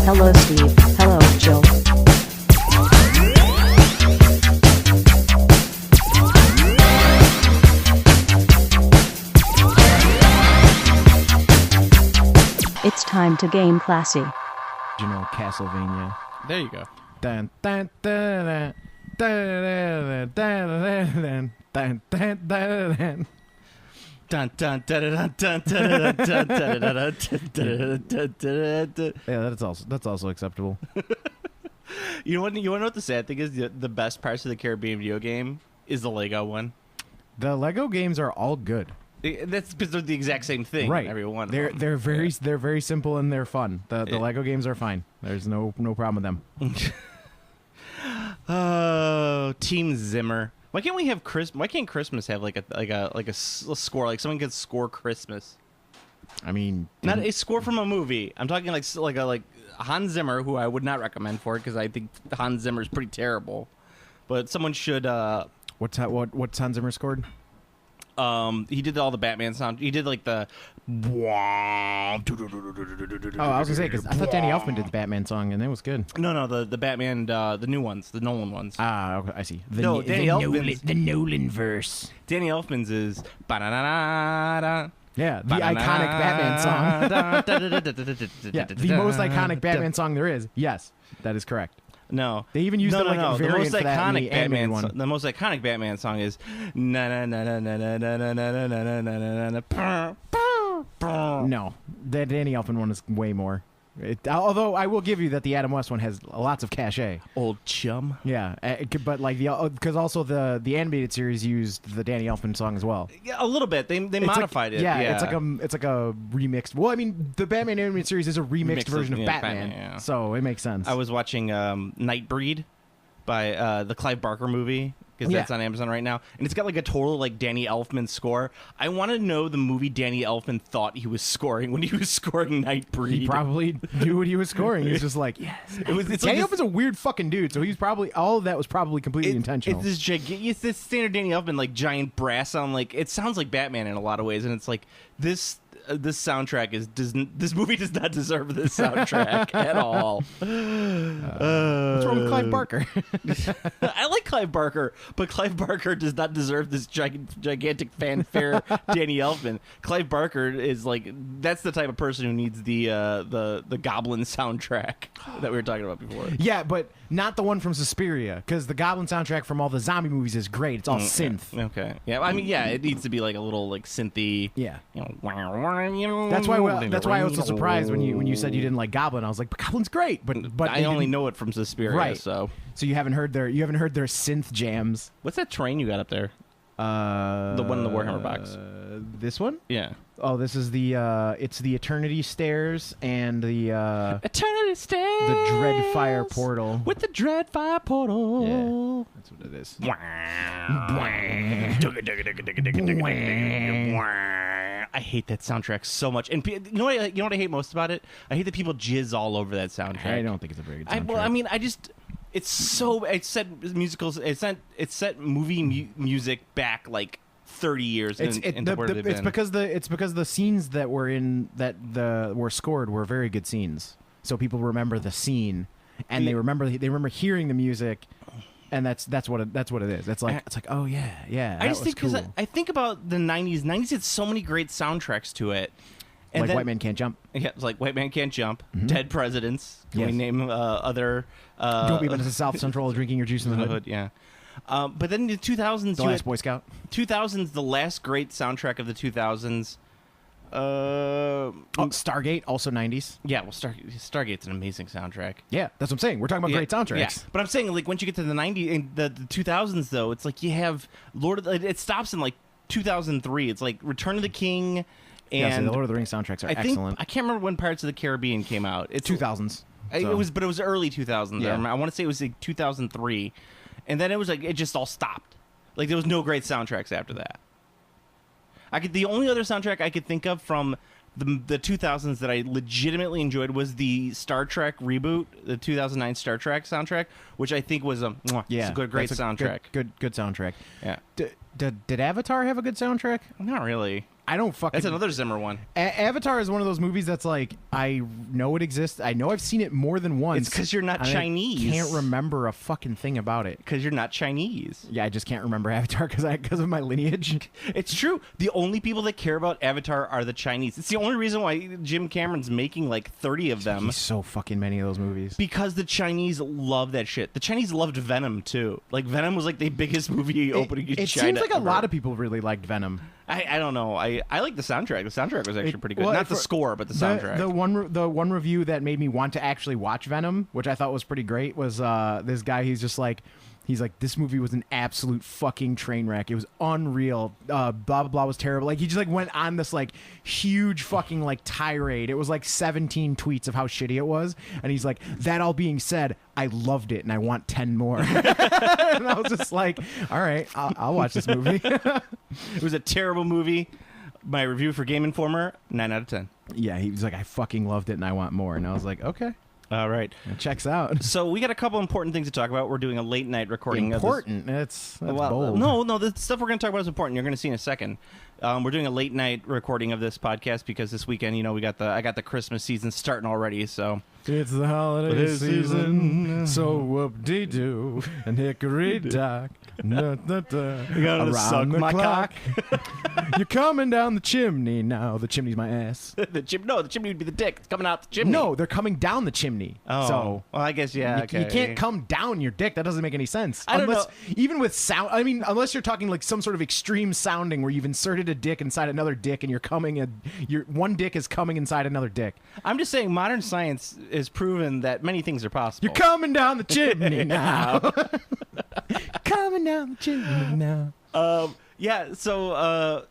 Hello Steve. Hello Jill. It's time to game classy. Castlevania. There you go. Dun, dun, dun, dun, dun, dun, dun, dun, dun, dun. Dun dun dun dun dun dun dun dun dun dun. Yeah, that's also acceptable. You know what the sad thing is? The best parts of the Caribbean video game is the Lego one. The Lego games are all good. That's because they're the exact same thing. Right. Every one. They're very simple and they're fun. The Lego games are fine. There's no problem with them. Oh, Team Zimmer. Why can't we have Why can't Christmas have like a score? Like someone could score Christmas. I mean, Not a score from a movie. I'm talking like Hans Zimmer, who I would not recommend for it because I think Hans Zimmer is pretty terrible. But someone should. what's Hans Zimmer scored? He did all the Batman sound. He did like the. Oh, I was gonna say because I thought Danny Elfman did the Batman song and that was good. No, the Batman, the new ones, the Nolan ones. Ah, okay, I see. Danny Elfman's. The Nolan verse. Danny Elfman's is. Ba-da-da-da-da. Yeah, the iconic Batman song. Yeah, the most iconic Batman song there is. Yes, that is correct. No, they even used no. variant The most for that in iconic the Batman animated one. The most iconic Batman song is na na na na na na na na na na na na na. No, the Danny Elfman one is way more. Although I will give you that the Adam West one has lots of cachet. Old chum. Yeah, but like because also the animated series used the Danny Elfman song as well. Yeah, a little bit. They modified it. Yeah, it's like a remixed. Well, I mean, the Batman animated series is a remixed version of Batman, so it makes sense. I was watching Nightbreed by the Clive Barker movie. Because that's on Amazon right now. And it's got like a total like Danny Elfman score. I want to know the movie Danny Elfman thought he was scoring when he was scoring Nightbreed. He probably knew what he was scoring. He was just like, yes. Danny Elfman's a weird fucking dude, so he's probably, all of that was probably completely intentional. It's this standard Danny Elfman, like giant brass sound. Like, it sounds like Batman in a lot of ways. And it's like, this soundtrack this movie does not deserve this soundtrack at all. What's wrong with Clive Barker? I like Clive Barker, but Clive Barker does not deserve this gigantic fanfare. Danny Elfman. Clive Barker is like, that's the type of person who needs the Goblin soundtrack that we were talking about before. Yeah, but not the one from Suspiria, because the Goblin soundtrack from all the zombie movies is great. It's all synth. Okay. Yeah. I mean, yeah, it needs to be like a little like synthy. Yeah. You know, That's why I was so surprised when you said you didn't like Goblin. I was like, but Goblin's great, but I only know it from Suspiria, right? So you haven't heard their synth jams. What's that train you got up there? The one in the Warhammer box. This one? Yeah. Oh, this is it's the Eternity Stairs and the Eternity Stairs, the Dreadfire Portal. With the Dreadfire Portal. Yeah, that's what it is. I hate that soundtrack so much. And you know what I hate most about it? I hate that people jizz all over that soundtrack. I don't think it's a very good soundtrack. It set movie music back like 30 years. It's because the scenes that were scored were very good scenes. So people remember the scene, and they remember hearing the music. And that's what it is. It's like oh yeah. I just think because cool. I think about the 90s. 90s had so many great soundtracks to it. And like White Man Can't Jump. Yeah, it's like White Man Can't Jump. Mm-hmm. Dead Presidents. Can we name other? Don't be to South Central drinking your juice in the hood. Yeah. But then in the 2000s, The Last Boy Scout. 2000s, the last great soundtrack of the 2000s. Stargate, also 90s. Yeah, well, Stargate's an amazing soundtrack. Yeah, that's what I'm saying. We're talking about great soundtracks. Yeah. But I'm saying, like, once you get to the 90s and the 2000s, though, it's like you have it stops in like 2003. It's like Return of the King and the Lord of the Rings soundtracks are excellent. I can't remember when Pirates of the Caribbean came out. It's 2000s. It was early 2000s. Yeah. I want to say it was like 2003, and then it was like it just all stopped. Like there was no great soundtracks after that. The only other soundtrack I could think of from the 2000s that I legitimately enjoyed was the Star Trek reboot, the 2009 Star Trek soundtrack, which I think was it's a great soundtrack. Good soundtrack. Yeah. Did Avatar have a good soundtrack? Not really. I don't fucking. That's another Zimmer one. Avatar is one of those movies that's like I know it exists. I know I've seen it more than once. It's 'cause you're not and I Chinese. can't remember a fucking thing about it. Because you're not Chinese. Yeah, I just can't remember Avatar because of my lineage. It's true. The only people that care about Avatar are the Chinese. It's the only reason why Jim Cameron's making like 30 of them. He's so fucking many of those movies. Because the Chinese love that shit. The Chinese loved Venom too. Like Venom was like the biggest movie opening in It China. seems like a ever. lot of people really liked Venom. I don't know. I like the soundtrack. The soundtrack was actually pretty good. Well, Not the for- score, but the soundtrack. The one review that made me want to actually watch Venom, which I thought was pretty great, was this guy. He's like, this movie was an absolute fucking train wreck. It was unreal. Blah blah blah was terrible. Like he just like went on this like huge fucking like tirade. It was like 17 tweets of how shitty it was, and he's like, that all being said, I loved it and I want 10 more. And I was just like, all right, I'll watch this movie. It was a terrible movie. My review for Game Informer, 9 out of 10. Yeah, he was like, I fucking loved it and I want more. And I was like, okay, All right. it checks out. So we got a couple important things to talk about. We're doing a late night recording Important. That's Well, bold. no, the stuff we're going to talk about is important. You're going to see in a second. We're doing a late night recording of this podcast because this weekend, I got the Christmas season starting already. So It's the holiday Holiday season, season. so whoop-de-doo and hickory-dock. gotta suck Around the my clock. You're coming down the chimney now. The chimney's my ass. the chimney would be the dick. It's coming out the chimney. No, they're coming down the chimney. Oh, So well, I guess yeah. you, okay. you can't come down your dick. That doesn't make any sense. I don't know. Even with sound, I mean, unless you're talking like some sort of extreme sounding where you've inserted a dick inside another dick and your one dick is coming inside another dick. I'm just saying, modern science has proven that many things are possible. You're coming down the chimney now. Coming down the chimney now. Yeah, so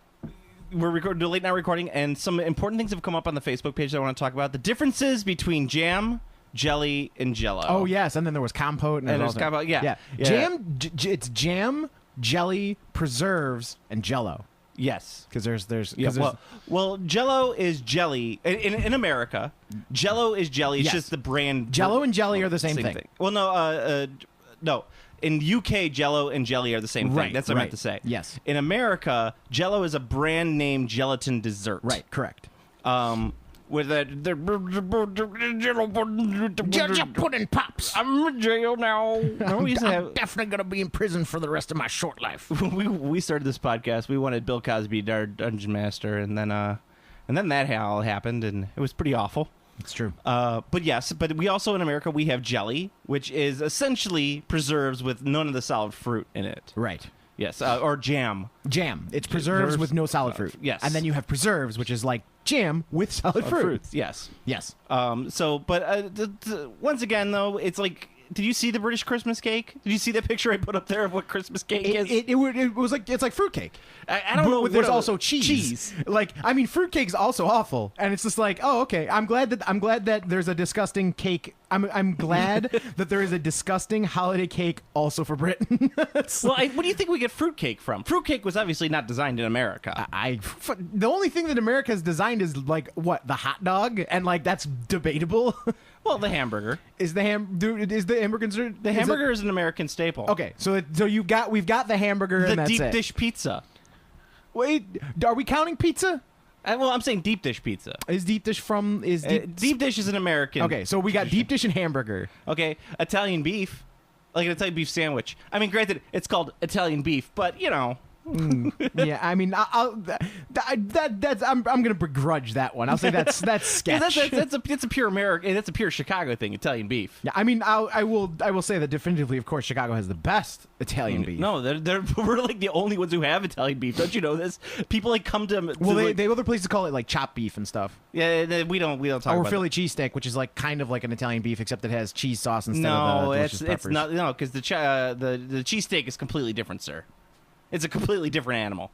we're recording a late night recording, and some important things have come up on the Facebook page that I want to talk about. The differences between jam, jelly, and Jello. Oh yes, and then there was compote and, And there's there's compote, yeah. Yeah. Jam. It's jam, jelly, preserves, and Jello. Yes. Because there's Yeah, 'cause there's- well, Jello is jelly in America. Jello is jelly. It's Yes. just the brand. Jello and jelly are the same thing. Well, no. In UK, Jello and jelly are the same thing. Right, That's what I meant right. to say. Yes. In America, Jello is a brand name gelatin dessert. right, correct. With Jello pudding pops. I'm in jail now. No, we used to have. definitely gonna be in prison for the rest of my short life. we started this podcast. We wanted Bill Cosby to our dungeon master, and then that all happened, and it was pretty awful. It's true. But yes, but we also in America we have jelly, which is essentially preserves with none of the solid fruit in it. Right. Yes, or jam. Jam. It's preserves with no solid fruit. yes. And then you have preserves, which is like jam with solid fruit. Fruits. Yes. Yes. So, but once again, though, it's like. Did you see the British Christmas cake? Did you see that picture I put up there of what Christmas cake is? It was like it's like fruitcake. I don't know. There's what also cheese. Like I mean, fruitcake's also awful, and it's just like, oh, okay. I'm glad that there's a disgusting cake. I'm glad that there is a disgusting holiday cake also for Britain. Well, what do you think we get fruitcake from? Fruitcake was obviously not designed in America. The only thing that America has designed is like what, the hot dog, and like that's debatable. Well, the hamburger. Is the hamburger considered The hamburger is an American staple. Okay, so we've got the hamburger The and that's deep it. dish pizza. Wait, are we counting pizza? Well, I'm saying deep dish pizza. Is deep dish Deep dish is an American. Okay, so we got deep dish and hamburger. Okay, Italian beef, like an Italian beef sandwich. I mean, granted, it's called Italian beef, but you know. Yeah, I mean, I'm gonna begrudge that one. I'll say that's sketch. That's a pure American. That's a pure Chicago thing. Italian beef. Yeah, I mean, I will say that definitively. Of course, Chicago has the best Italian beef. No, we're like the only ones who have Italian beef. Don't you know this? People like come to. Well, like, they have other places call it like chopped beef and stuff, yeah, we don't talk or about Philly cheesesteak, which is like kind of like an Italian beef except it has cheese sauce instead No, of delicious it's peppers. not. No, because the cheesesteak is completely different, sir. It's a completely different animal.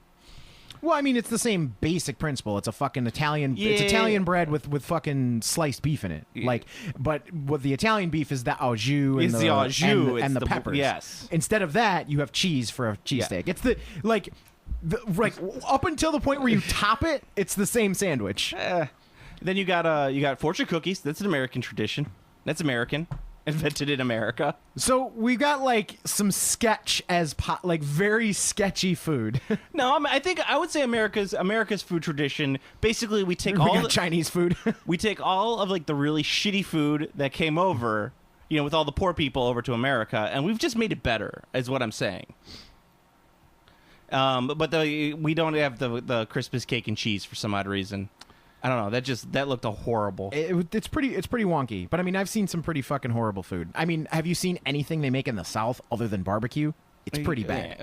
Well, I mean, it's the same basic principle. It's a fucking Italian. Yeah. It's Italian bread with fucking sliced beef in it. Like, but what the Italian beef is the au jus and It's the au jus, and it's the the- peppers. yes. Instead of that, you have cheese for a cheesesteak. It's like up until the point where you top it, it's the same sandwich. Then you got fortune cookies. That's an American tradition. That's American. invented in America. So we got like some sketch as like very sketchy food. No, I would say America's food tradition. Basically, we take We all got Chinese food. we take all of like the really shitty food that came over, with all the poor people over to America, and we've just made it better. Is what I'm saying. But we don't have the Christmas cake and cheese for some odd reason. I don't know. That looked horrible. It's pretty wonky. But I mean, I've seen some pretty fucking horrible food. I mean, have you seen anything they make in the South other than barbecue? It's pretty bad.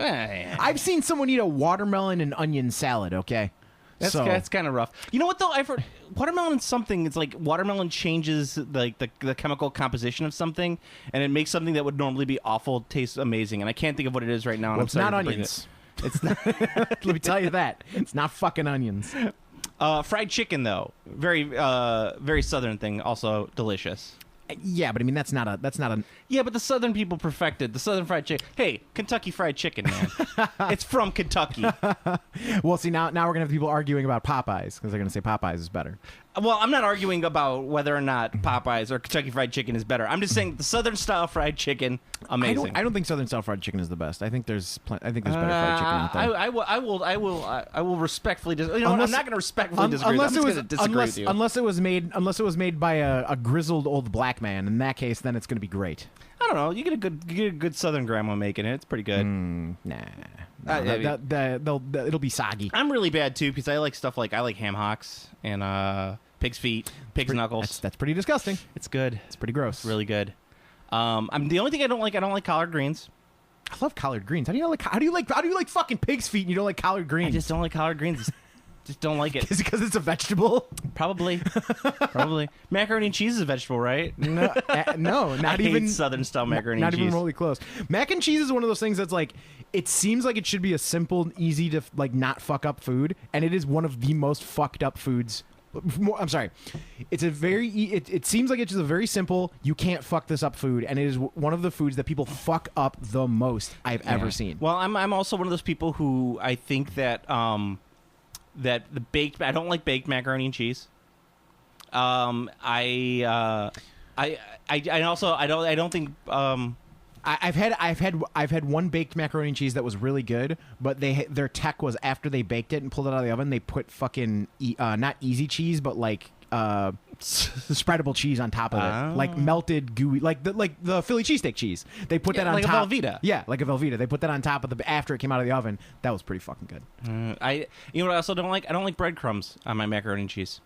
I've seen someone eat a watermelon and onion salad. Okay, that's kind of rough. You know what though? I've heard watermelon is something. It's like watermelon changes like the chemical composition of something, and it makes something that would normally be awful taste amazing. And I can't think of what it is right now. And well, I'm it's sorry not to bring onions. It's not. Let me tell you that it's not fucking onions. Fried chicken though, very southern thing, also delicious. Yeah, but I mean that's not a. Yeah, but the southern people perfected the southern fried chicken. Hey, Kentucky Fried Chicken, man, it's from Kentucky. Well, see now we're gonna have people arguing about Popeyes because they're gonna say Popeyes is better. Well, I'm not arguing about whether or not Popeyes or Kentucky Fried Chicken is better. I'm just saying the southern style fried chicken, amazing. I don't think Southern style fried chicken is the best. I think there's better fried chicken out there. I will respectfully disagree. I'm not going to respectfully disagree. Unless I'm it just was going to disagree with you. unless it was made by a grizzled old black man. In that case, then it's going to be great. I don't know. You get a good Southern grandma making it. It's pretty good. Nah, yeah, it'll be soggy. I'm really bad too because I like stuff like ham hocks and pig's feet, pig's knuckles. That's pretty disgusting. It's good. It's pretty gross. It's really good. I'm the only thing I don't like collard greens. I love collard greens. How do you like fucking pig's feet and you don't like collard greens? I just don't like collard greens. Just don't like it. Is it because it's a vegetable? Probably. Macaroni and cheese is a vegetable, right? No, not I even hate Southern style macaroni not and cheese. even remotely close. Mac and cheese is one of those things that's like, it seems like it should be a simple, easy to like not fuck up food, and it is one of the most fucked up foods. I'm sorry. It's a very. It seems like it's just a very simple. You can't fuck this up food, and it is one of the foods that people fuck up the most I've ever seen. Well, I'm also one of those people who I think that that the baked. I don't like baked macaroni and cheese. I don't think. I've had one baked macaroni and cheese that was really good, but their tech was after they baked it and pulled it out of the oven, they put fucking not easy cheese, but like spreadable cheese on top of it, like melted gooey, like the Philly cheesesteak cheese. They put that on like top, a Velveeta. Yeah, like a Velveeta. They put that on top of after it came out of the oven. That was pretty fucking good. You know what I also don't like? I don't like breadcrumbs on my macaroni and cheese.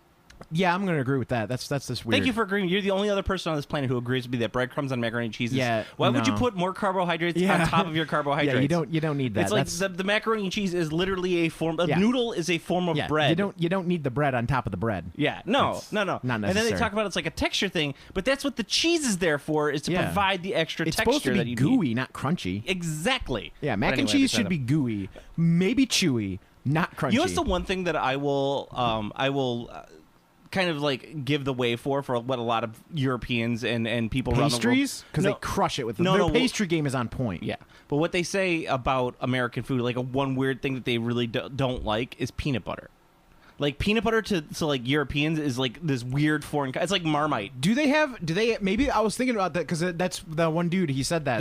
Yeah, I'm going to agree with that. That's just weird. Thank you for agreeing. You're the only other person on this planet who agrees with me that breadcrumbs on macaroni and cheese is... Yeah, Why would you no. put more carbohydrates on top of your carbohydrates? Yeah, you don't need that. It's like the macaroni and cheese is literally a form... A Yeah. noodle is a form of bread. You don't need the bread on top of the bread. Yeah, no. Not And then they necessary. talk about it's like a texture thing, but that's what the cheese is there for, is to Yeah. provide the extra It's texture supposed to that be you gooey, need. not crunchy. Exactly. Yeah, mac But and anyway, cheese beside should be that. gooey, maybe chewy, not crunchy. You know what's the one thing that I will kind of like give the way for what a lot of Europeans and people around the world... Pastries? Because they crush it with them. Their pastry game is on point. Yeah, but what they say about American food, like one weird thing that they really don't like is peanut butter. Like peanut butter to like Europeans is like this weird foreign... It's like Marmite. Do they maybe I was thinking about that because that's the one dude, he said that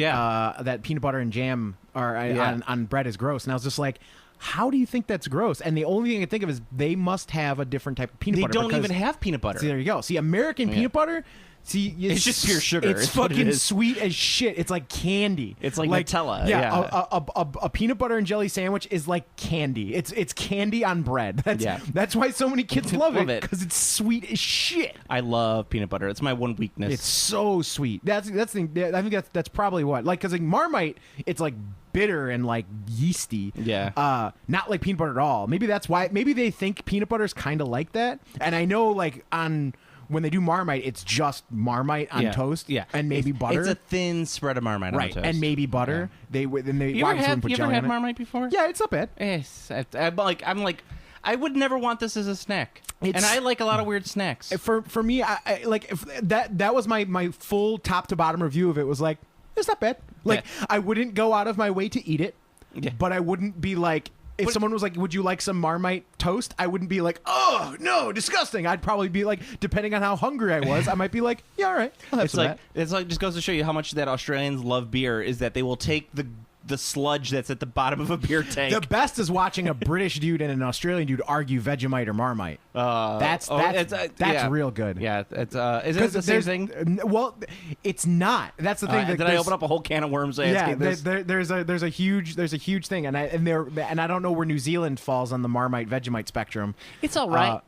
that peanut butter and jam on bread is gross, and I was just like, how do you think that's gross? And the only thing I can think of is they must have a different type of peanut butter. They don't even have peanut butter. See, there you go. See, American peanut butter... See, it's just pure sugar. It's It's what it fucking is. sweet as shit. It's like candy. It's like Nutella, Yeah, yeah. A peanut butter and jelly sandwich is like candy. It's candy on bread. That's why so many kids love it, because it's sweet as shit. I love peanut butter. It's my one weakness. It's so sweet. That's the thing. I think that's probably what, like, because like Marmite, it's like bitter and like yeasty. Yeah. Not like peanut butter at all. Maybe that's why. Maybe they think peanut butter is kind of like that. And I know, like, when they do Marmite, it's just Marmite on toast, and maybe butter. It's a thin spread of Marmite on toast, and maybe butter. Yeah. You You ever had Marmite before? Yeah, it's not bad. Yes, I'm like, I would never want this as a snack, and I like a lot of weird snacks. For me, I like if that was my full top to bottom review of it. Was like, it's not bad. Like, I wouldn't go out of my way to eat it, but I wouldn't be like, if someone was like, "Would you like some Marmite toast?" I wouldn't be like, "Oh no, disgusting." I'd probably be like, depending on how hungry I was, I might be like, "Yeah, all right, I'll have It's some like of that." it's like just goes to show you how much that Australians love beer is that they will take the sludge that's at the bottom of a beer tank. The best is watching a British dude and an Australian dude argue Vegemite or Marmite. That's yeah. real good. Yeah, it's is it the same thing? Well, it's not. That's the thing. Did I open up a whole can of worms? Yeah, This? there's a huge thing, and I don't know where New Zealand falls on the Marmite Vegemite spectrum. It's all right.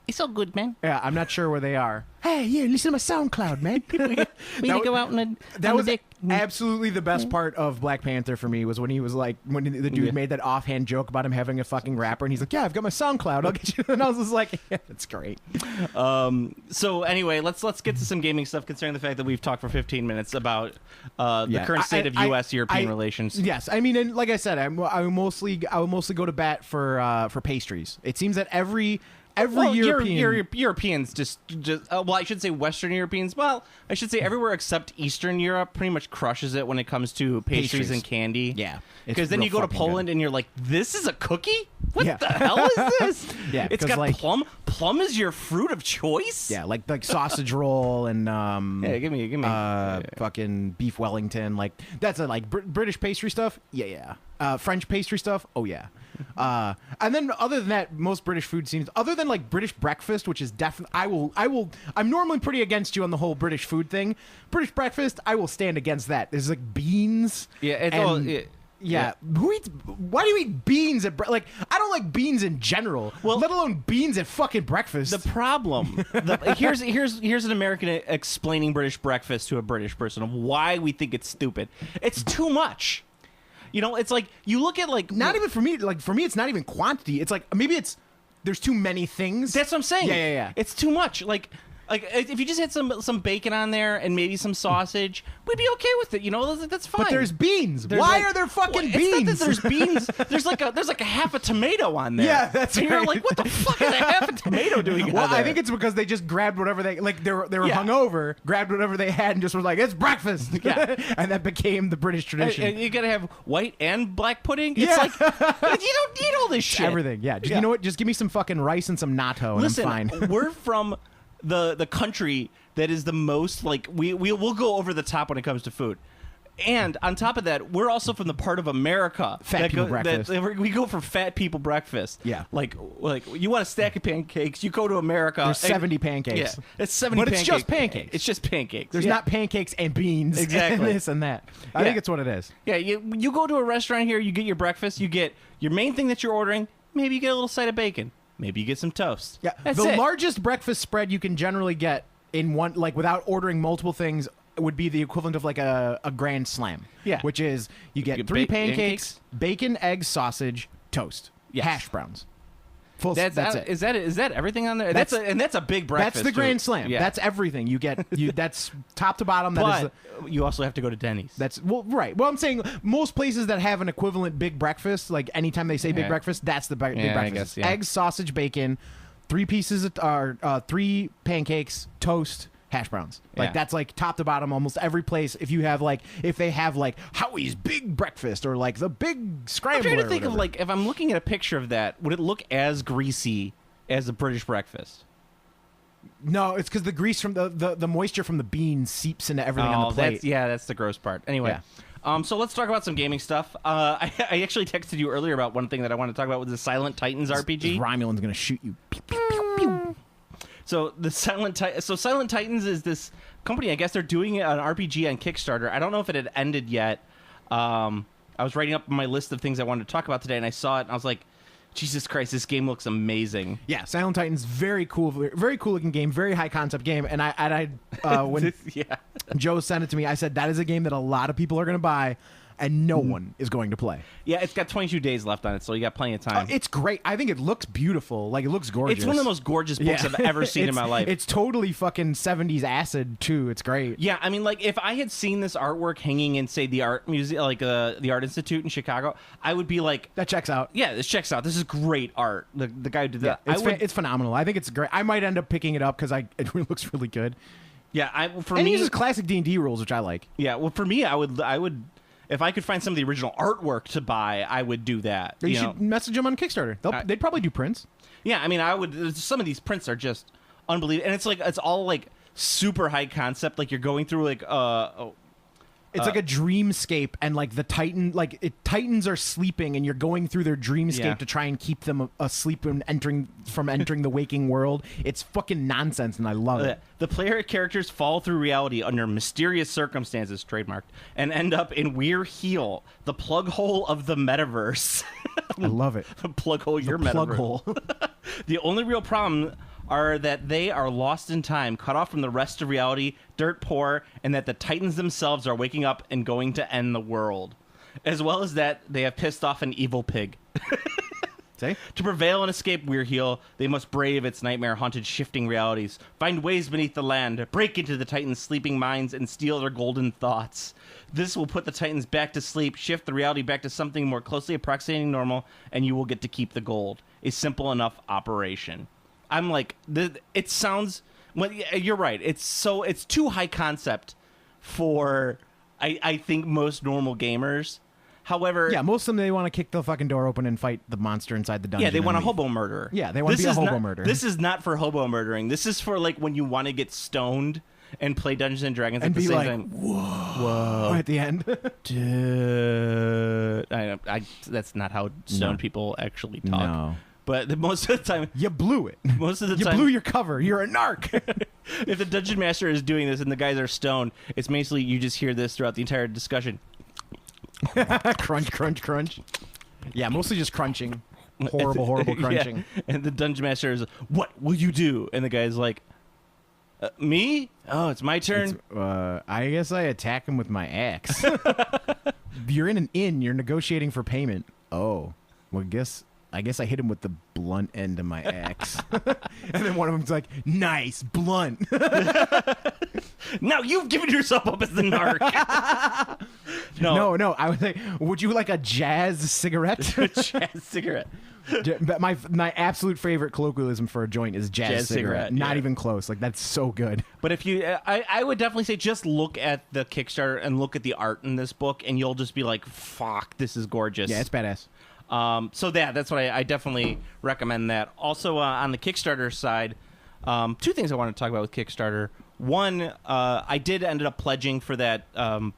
It's all good, man. Yeah, I'm not sure where they are. Hey, yeah, listen to my SoundCloud, man. We need to go out and That was absolutely the best part of Black Panther for me was when he was like, when the dude made that offhand joke about him having a fucking rapper, and he's like, "Yeah, I've got my SoundCloud. I'll get you." And I was just like, "Yeah, that's great." So anyway, let's get to some gaming stuff. Considering the fact that we've talked for 15 minutes about the current state of U.S.-European relations. Yes, I mean, and like I said, I would mostly go to bat for pastries. It seems that every Europeans just well, I should say Western Europeans. Well, I should say everywhere except Eastern Europe pretty much crushes it when it comes to pastries and candy. Yeah, because then real you go to fucking Poland good. and you're like, "This is a cookie? What Yeah. the hell is this?" Yeah, it's 'cause, got like- plum. Plum is your fruit of choice. Yeah, like sausage roll and Yeah, give me. fucking beef Wellington. Like that's like British pastry stuff. Yeah. French pastry stuff. Oh yeah. And then other than that, most British food seems other than like British breakfast, which is definitely I'm normally pretty against you on the whole British food thing. British breakfast, I will stand against that. There's like beans. Yeah, it's and- all. Yeah. Who eats? Why do you eat beans at like? I don't like beans in general. Well- let alone beans at fucking breakfast. The problem here's an American explaining British breakfast to a British person of why we think it's stupid. It's too much. You know, it's like you look at like not even for me. Like for me, it's not even quantity. It's like maybe there's too many things. That's what I'm saying. Yeah. It's too much. Like if you just had some bacon on there and maybe some sausage, we'd be okay with it. You know, that's fine. But there's beans. There's Why like- are there fucking Well, beans? It's not that there's beans. There's like a half a tomato on there. Yeah, that's and You're right. like, what the fuck is a half a tomato doing? Well, on there? I think it's because they just grabbed whatever they like. They were Yeah. hungover, grabbed whatever they had, and just was like, "It's breakfast." Yeah. And that became the British tradition. And you gotta have white and black pudding. It's Yeah. like you don't need all this shit. Everything. Yeah. Just, Yeah. You know what? Just give me some fucking rice and some natto, and Listen, I'm fine. we're from the country that is the most like we'll go over the top when it comes to food. And on top of that, we're also from the part of America Fat that people breakfast. we go for fat people breakfast. Yeah. like you want a stack of pancakes, you go to America. There's 70 pancakes. Yeah, it's 70 But it's pancakes. just pancakes. It's just pancakes. There's Yeah. not pancakes and beans. Exactly. And this and that. I Yeah. think it's what it is. Yeah, you go to a restaurant here, you get your breakfast, you get your main thing that you're ordering, maybe you get a little side of bacon, maybe you get some toast. Yeah. That's the it. largest breakfast spread you can generally get in one, like without ordering multiple things, would be the equivalent of like a grand slam. Yeah. Which is you get get 3 pancakes? pancakes, bacon, eggs, sausage, toast, Yes. hash browns. Full. That's it. Is that everything on there? That's- That's a big breakfast. That's the grand too. slam. Yeah. That's everything you get. That's top to bottom. That is. But you also have to go to Denny's. That's well, right. Well, I'm saying most places that have an equivalent big breakfast, like anytime they say big Yeah. breakfast, that's the big Yeah, I breakfast. guess, yeah. Eggs, sausage, bacon, 3 pieces of 3 pancakes, toast, hash browns. Like Yeah. that's like top to bottom. Almost every place. If they have like Howie's big breakfast or like the big I'm scrambler. trying to or think of whatever. like if I'm looking at a picture of that, would it look as greasy as a British breakfast? No, it's because the grease from the moisture from the beans seeps into everything on the plate. that's the gross part. Anyway. So let's talk about some gaming stuff. I actually texted you earlier about one thing that I want to talk about with the Silent Titans RPG. Romulan's gonna shoot you. Pew, pew, pew, pew. So Silent Titans is this company. I guess they're doing an RPG on Kickstarter. I don't know if it had ended yet. I was writing up my list of things I wanted to talk about today, and I saw it, and I was like, Jesus Christ, this game looks amazing. Yeah, Silent Titans, very cool looking game, very high concept game. And I when Yeah. Joe sent it to me, I said that is a game that a lot of people are going to buy, and no one is going to play. Yeah, it's got 22 days left on it, so you got plenty of time. It's great. I think it looks beautiful. Like it looks gorgeous. It's one of the most gorgeous books I've ever seen in my life. It's totally fucking 70s acid too. It's great. Yeah, I mean, like if I had seen this artwork hanging in, say, the art museum, like the Art Institute in Chicago, I would be like, That checks out. "Yeah, this checks out. This is great art." The guy who did that. It's phenomenal. I think it's great. I might end up picking it up because it looks really good. Yeah, for And me, he uses classic D&D rules, which I like. yeah. Well, for me, I would. if I could find some of the original artwork to buy, I would do that. You know? should message them on Kickstarter. They'd probably do prints. Yeah, I mean, I would. Some of these prints are just unbelievable, and it's all like super high concept. Like you're going through like It's like a dreamscape, and like the Titans are sleeping, and you're going through their dreamscape Yeah. to try and keep them asleep and entering the waking world. It's fucking nonsense, and I love it. the player characters fall through reality under mysterious circumstances, trademarked, and end up in Weir Heel, the plug hole of the metaverse. I love it. Plug hole your Plug metaverse. hole. The only real problem are that they are lost in time, cut off from the rest of reality, dirt poor, and that the Titans themselves are waking up and going to end the world. As well as that, they have pissed off an evil pig. See? To prevail and escape Weir Heel, they must brave its nightmare-haunted shifting realities, find ways beneath the land, break into the Titans' sleeping minds, and steal their golden thoughts. This will put the Titans back to sleep, shift the reality back to something more closely approximating normal, and you will get to keep the gold. A simple enough operation. I'm like, it sounds... Well, you're right. It's too high concept for, I think, most normal gamers. However... Yeah, most of them, they want to kick the fucking door open and fight the monster inside the dungeon. Yeah, they want a and leave. hobo murderer. Yeah, they want to be a hobo murderer. This is not for hobo murdering. This is for like when you want to get stoned and play Dungeons and Dragons And at the be same like, time. Whoa. At the end. Dude. That's not how stoned No. people actually talk. No. But most of the time, You blew it. most of the You time, blew your cover. You're a narc. if the dungeon master is doing this and the guys are stoned, it's basically you just hear this throughout the entire discussion. Crunch, crunch, crunch. Yeah, mostly just crunching. Horrible, horrible Yeah. crunching. And the dungeon master is, "What will you do?" And the guy's like, "Me? Oh, it's my turn." I guess I attack him with my axe. You're in an inn. You're negotiating for payment. Oh, well, I guess I hit him with the blunt end of my axe. And then one of them's like, "Nice, blunt." Now you've given yourself up as the narc. No. I was like, "Would you like a jazz cigarette?" Jazz cigarette. But my absolute favorite colloquialism for a joint is jazz cigarette. Not yeah. even close. Like, that's so good. But if you, I would definitely say just look at the Kickstarter and look at the art in this book, and you'll just be like, "Fuck, this is gorgeous." Yeah, it's badass. So that's what I definitely recommend that. Also, on the Kickstarter side, two things I want to talk about with Kickstarter. One, I did ended up pledging for that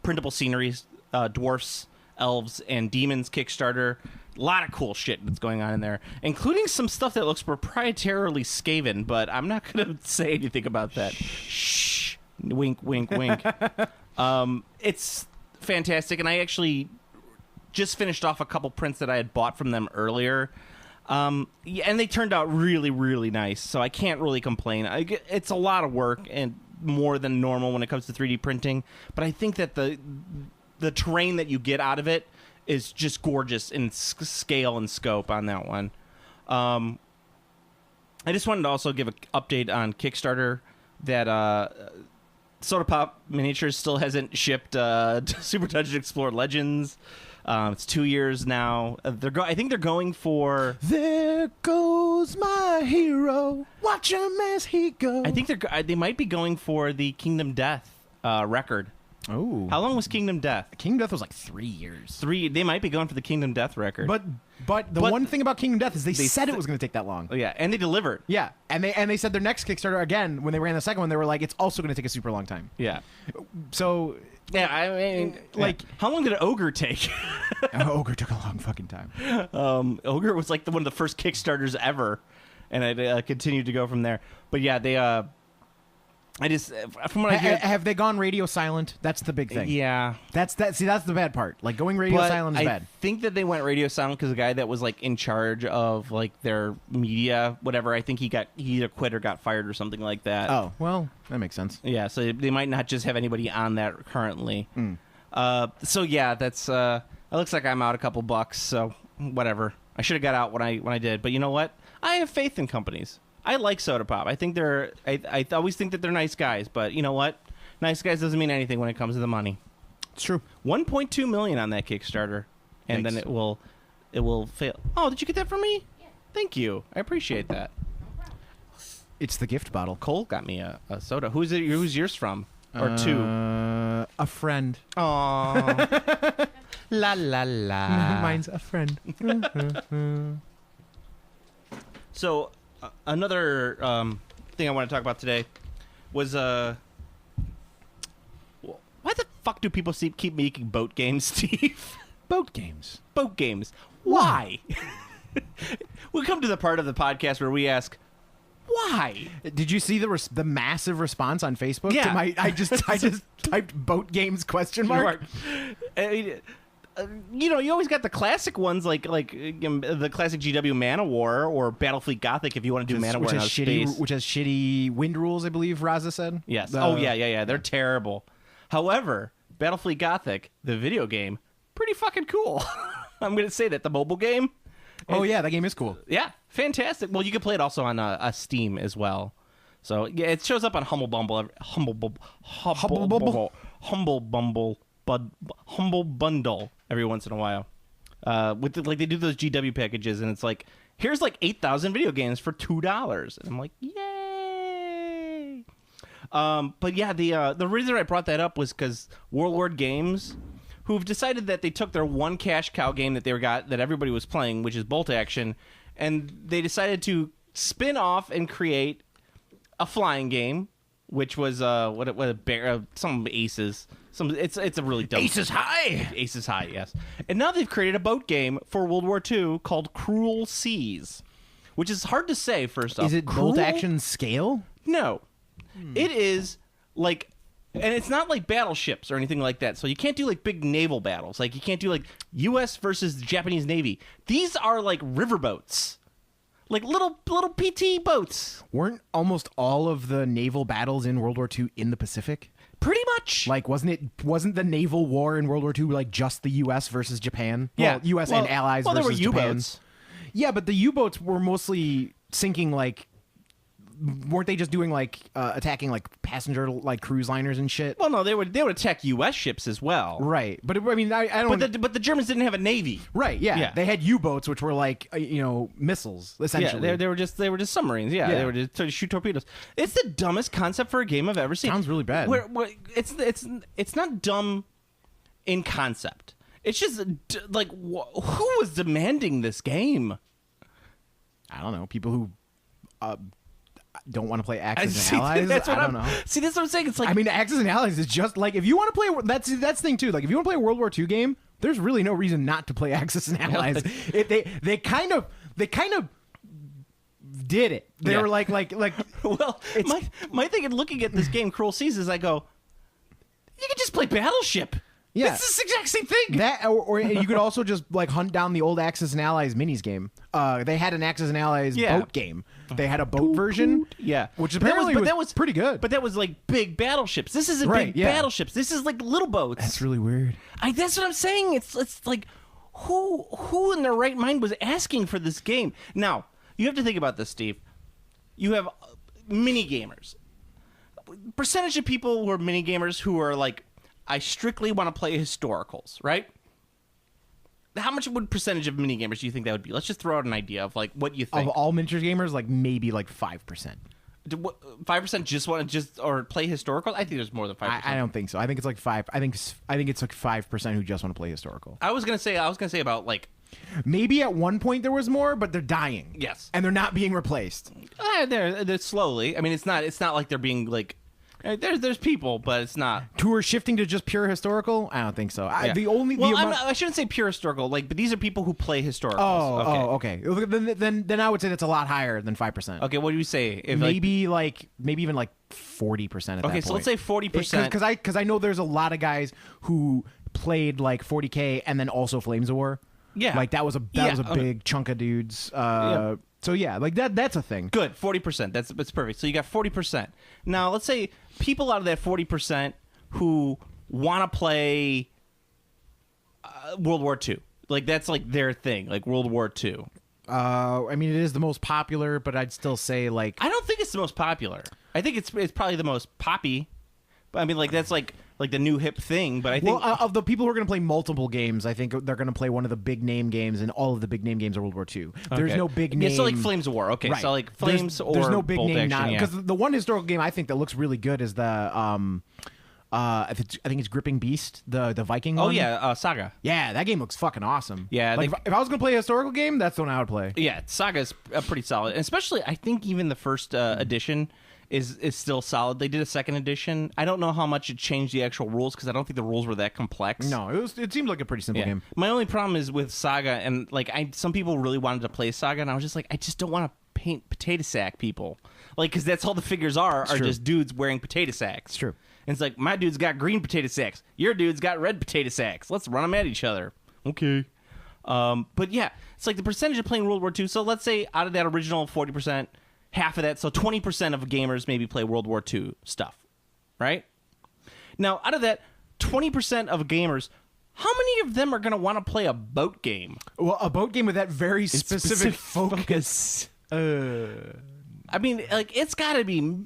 printable sceneries, dwarfs, elves, and demons Kickstarter. A lot of cool shit that's going on in there, including some stuff that looks proprietarily Skaven, but I'm not going to say anything about that. Shh. Wink, wink, wink. It's fantastic, and I actually just finished off a couple prints that I had bought from them earlier. Yeah, and they turned out really, really nice, so I can't really complain. It's a lot of work and more than normal when it comes to 3D printing, but I think that the terrain that you get out of it is just gorgeous in scale and scope on that one. I just wanted to also give an update on Kickstarter that Soda Pop Miniatures still hasn't shipped Super Dungeon Explorer Legends. It's 2 years now. I think they're going for. There goes my hero. Watch him as he goes. I think they might be going for the Kingdom Death record. Oh. How long was Kingdom Death? Kingdom Death was like 3 years. 3. They might be going for the Kingdom Death record. But the But- one thing about Kingdom Death is they said it s- was going to take that long. Oh, yeah, and they delivered. Yeah, and they said their next Kickstarter again when they ran the second one, they were like, it's also going to take a super long time. Yeah. So, Yeah, I mean, like- how long did Ogre take? Ogre took a long fucking time. Ogre was like one of the first Kickstarters ever, and it continued to go from there. But yeah, they I just from what I hear, Have they gone radio silent? That's the big thing. yeah. That's the bad part. Like going radio But silent is I bad. think that they went radio silent because the guy that was like in charge of like their media, whatever. I think he either quit or got fired or something like that. Oh, well, that makes sense. Yeah, so they might not just have anybody on that currently. So yeah, that's it looks like I'm out a couple bucks. So whatever. I should have got out when I did, but you know what? I have faith in companies. I like Soda Pop. I think I always think that they're nice guys, but you know what? Nice guys doesn't mean anything when it comes to the money. It's true. 1.2 million on that Kickstarter, and then Yikes. it will fail. Oh, did you get that from me? Yeah. Thank you. I appreciate that. It's the gift bottle. Cole got me a soda. Who's yours from? Or two? A friend. Aww. La la la. Mine's a friend. So another thing I want to talk about today was why the fuck do people keep making boat games, Steve? Boat games. Boat games. Why? We come to the part of the podcast where we ask, why? Did you see the massive response on Facebook? Yeah. To I just typed boat games question mark. I mean, you always got the classic ones like the classic GW Man of War or Battlefleet Gothic if you want to do Man of War in outer space. Which has shitty wind rules, I believe Raza said. Yes. Yeah. They're terrible. However, Battlefleet Gothic, the video game, pretty fucking cool. I'm going to say that the mobile game. Oh yeah, that game is cool. Yeah, fantastic. Well, you can play it also on Steam as well. So yeah, it shows up on Humble Bundle every once in a while. They do those GW packages, and it's like here's like 8,000 video games for $2, and I'm like, yay! But yeah, the reason I brought that up was because Warlord Games, who've decided that they took their one cash cow game that that everybody was playing, which is Bolt Action, and they decided to spin off and create a flying game, which was some Aces. It's a really dumb Aces High. Aces High, yes. And now they've created a boat game for World War II called Cruel Seas, which is hard to say. First off, Is it Bolt Action scale? No, it is like. And it's not like battleships or anything like that. So you can't do like big naval battles. Like you can't do like U.S. versus the Japanese Navy. These are like riverboats, like little PT boats. Weren't almost all of the naval battles in World War II in the Pacific? Pretty much. Like, wasn't the naval war in World War II like just the U.S. versus Japan? Yeah. Well, U.S. and allies well, versus there were Japan. U-boats. Yeah, but the U-boats were mostly sinking like. Weren't they just doing like attacking like passenger like cruise liners and shit? Well, no, they would attack U.S. ships as well. Right, but I mean, I don't. But the Germans didn't have a navy. Right, yeah. Yeah. They had U-boats, which were like missiles essentially. Yeah, they were just submarines. Yeah, Yeah. they were just to shoot torpedoes. It's the dumbest concept for a game I've ever seen. Sounds really bad. It's not dumb in concept. It's just like who was demanding this game? I don't know. People who don't want to play Axis See, and Allies. that's what I don't know. See, that's what I'm saying. It's like I mean, Axis and Allies is just like if you want to play. That's the thing too. Like if you want to play a World War II game, there's really no reason not to play Axis and Allies. They kind of did it. They Yeah. were like well, my thing in looking at this game, Cruel Seas, is I go, you could just play Battleship. Yeah. It's the exact same thing. that, or you could also just like hunt down the old Axis and Allies minis game. They had an Axis and Allies Yeah. boat game. They had a boat version. Yeah, which apparently was pretty good. But that was like big battleships. This isn't Right, big yeah. battleships. This is like little boats. That's really weird. That's what I'm saying. It's like who in their right mind was asking for this game? Now you have to think about this, Steve. You have mini gamers. Percentage of people who are mini gamers who are like, I strictly want to play historicals, right? How much would percentage of mini gamers do you think that would be? Let's just throw out an idea of like what you think. Of all miniatures gamers, like maybe like 5%. 5% just want to or play historical? I think there's more than 5%. I don't think so. I think it's like 5. I think it's like 5% who just want to play historical. I was gonna say about like Maybe at one point there was more, but they're dying. Yes. And they're not being replaced. they're slowly. I mean, it's not like they're being like there's people, but it's not. Who are shifting to just pure historical? I don't think so. Yeah. I shouldn't say pure historical, like, but these are people who play historicals. Okay. Then I would say that's a lot higher than 5%. Okay, what do you say? If Maybe even like 40% at that point. Okay, so let's say 40%. Because I know there's a lot of guys who played like 40K and then also Flames of War. Yeah. Like that was a big chunk of dudes. So yeah, like that's a thing. Good, 40%. That's perfect. So you got 40%. Now let's say people out of that 40% who want to play World War II, like that's like their thing, like World War II. I mean, it is the most popular, but I'd still say like I don't think it's the most popular. I think it's probably the most poppy. But I mean, like that's like the new hip thing. But I think of the people who are going to play multiple games, I think they're going to play one of the big name games, and all of the big name games are World War II. There's Okay. no big name. Yeah, so like Flames of War. Okay, Right. so like Flames there's no big Bolt name Action, yeah. because the one historical game I think that looks really good is the I think it's Gripping Beast, the Viking one. Oh yeah, Saga. Yeah, that game looks fucking awesome. Yeah, like if I was gonna play a historical game, that's the one I would play. Yeah, Saga's pretty solid, and especially I think even the first edition is still solid. They did a second edition. I don't know how much it changed the actual rules because I don't think the rules were that complex. No, it seemed like a pretty simple game. My only problem is with Saga, and like some people really wanted to play Saga, and I was just like, I just don't want to paint potato sack people, like because that's all the figures are true. just dudes wearing potato sacks. It's true. And it's like, my dude's got green potato sacks. Your dude's got red potato sacks. Let's run them at each other. Okay. But yeah, it's like the percentage of playing World War II. So let's say out of that original 40%, half of that, so 20% of gamers maybe play World War II stuff, right? Now, out of that 20% of gamers, how many of them are going to want to play a boat game? Well, a boat game with that very specific focus. I mean, like, it's got to be...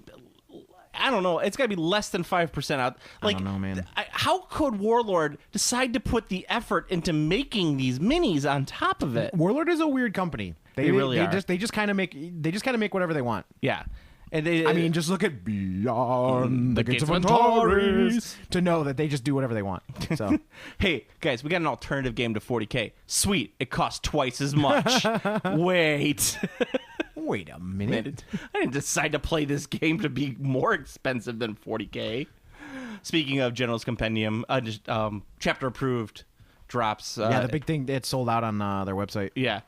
I don't know. It's got to be less than 5% out. Like, I don't know, man. How could Warlord decide to put the effort into making these minis on top of it? Warlord is a weird company. They really are. They just kind of make whatever they want. Yeah, and they. I mean, just look at Beyond the Gates of Antares Antares to know that they just do whatever they want. So, hey guys, we got an alternative game to 40K. Sweet, it costs twice as much. Wait. wait a minute. I didn't decide to play this game to be more expensive than 40K. Speaking of General's Compendium, chapter approved drops. Yeah, the big thing, it's sold out on their website. Yeah.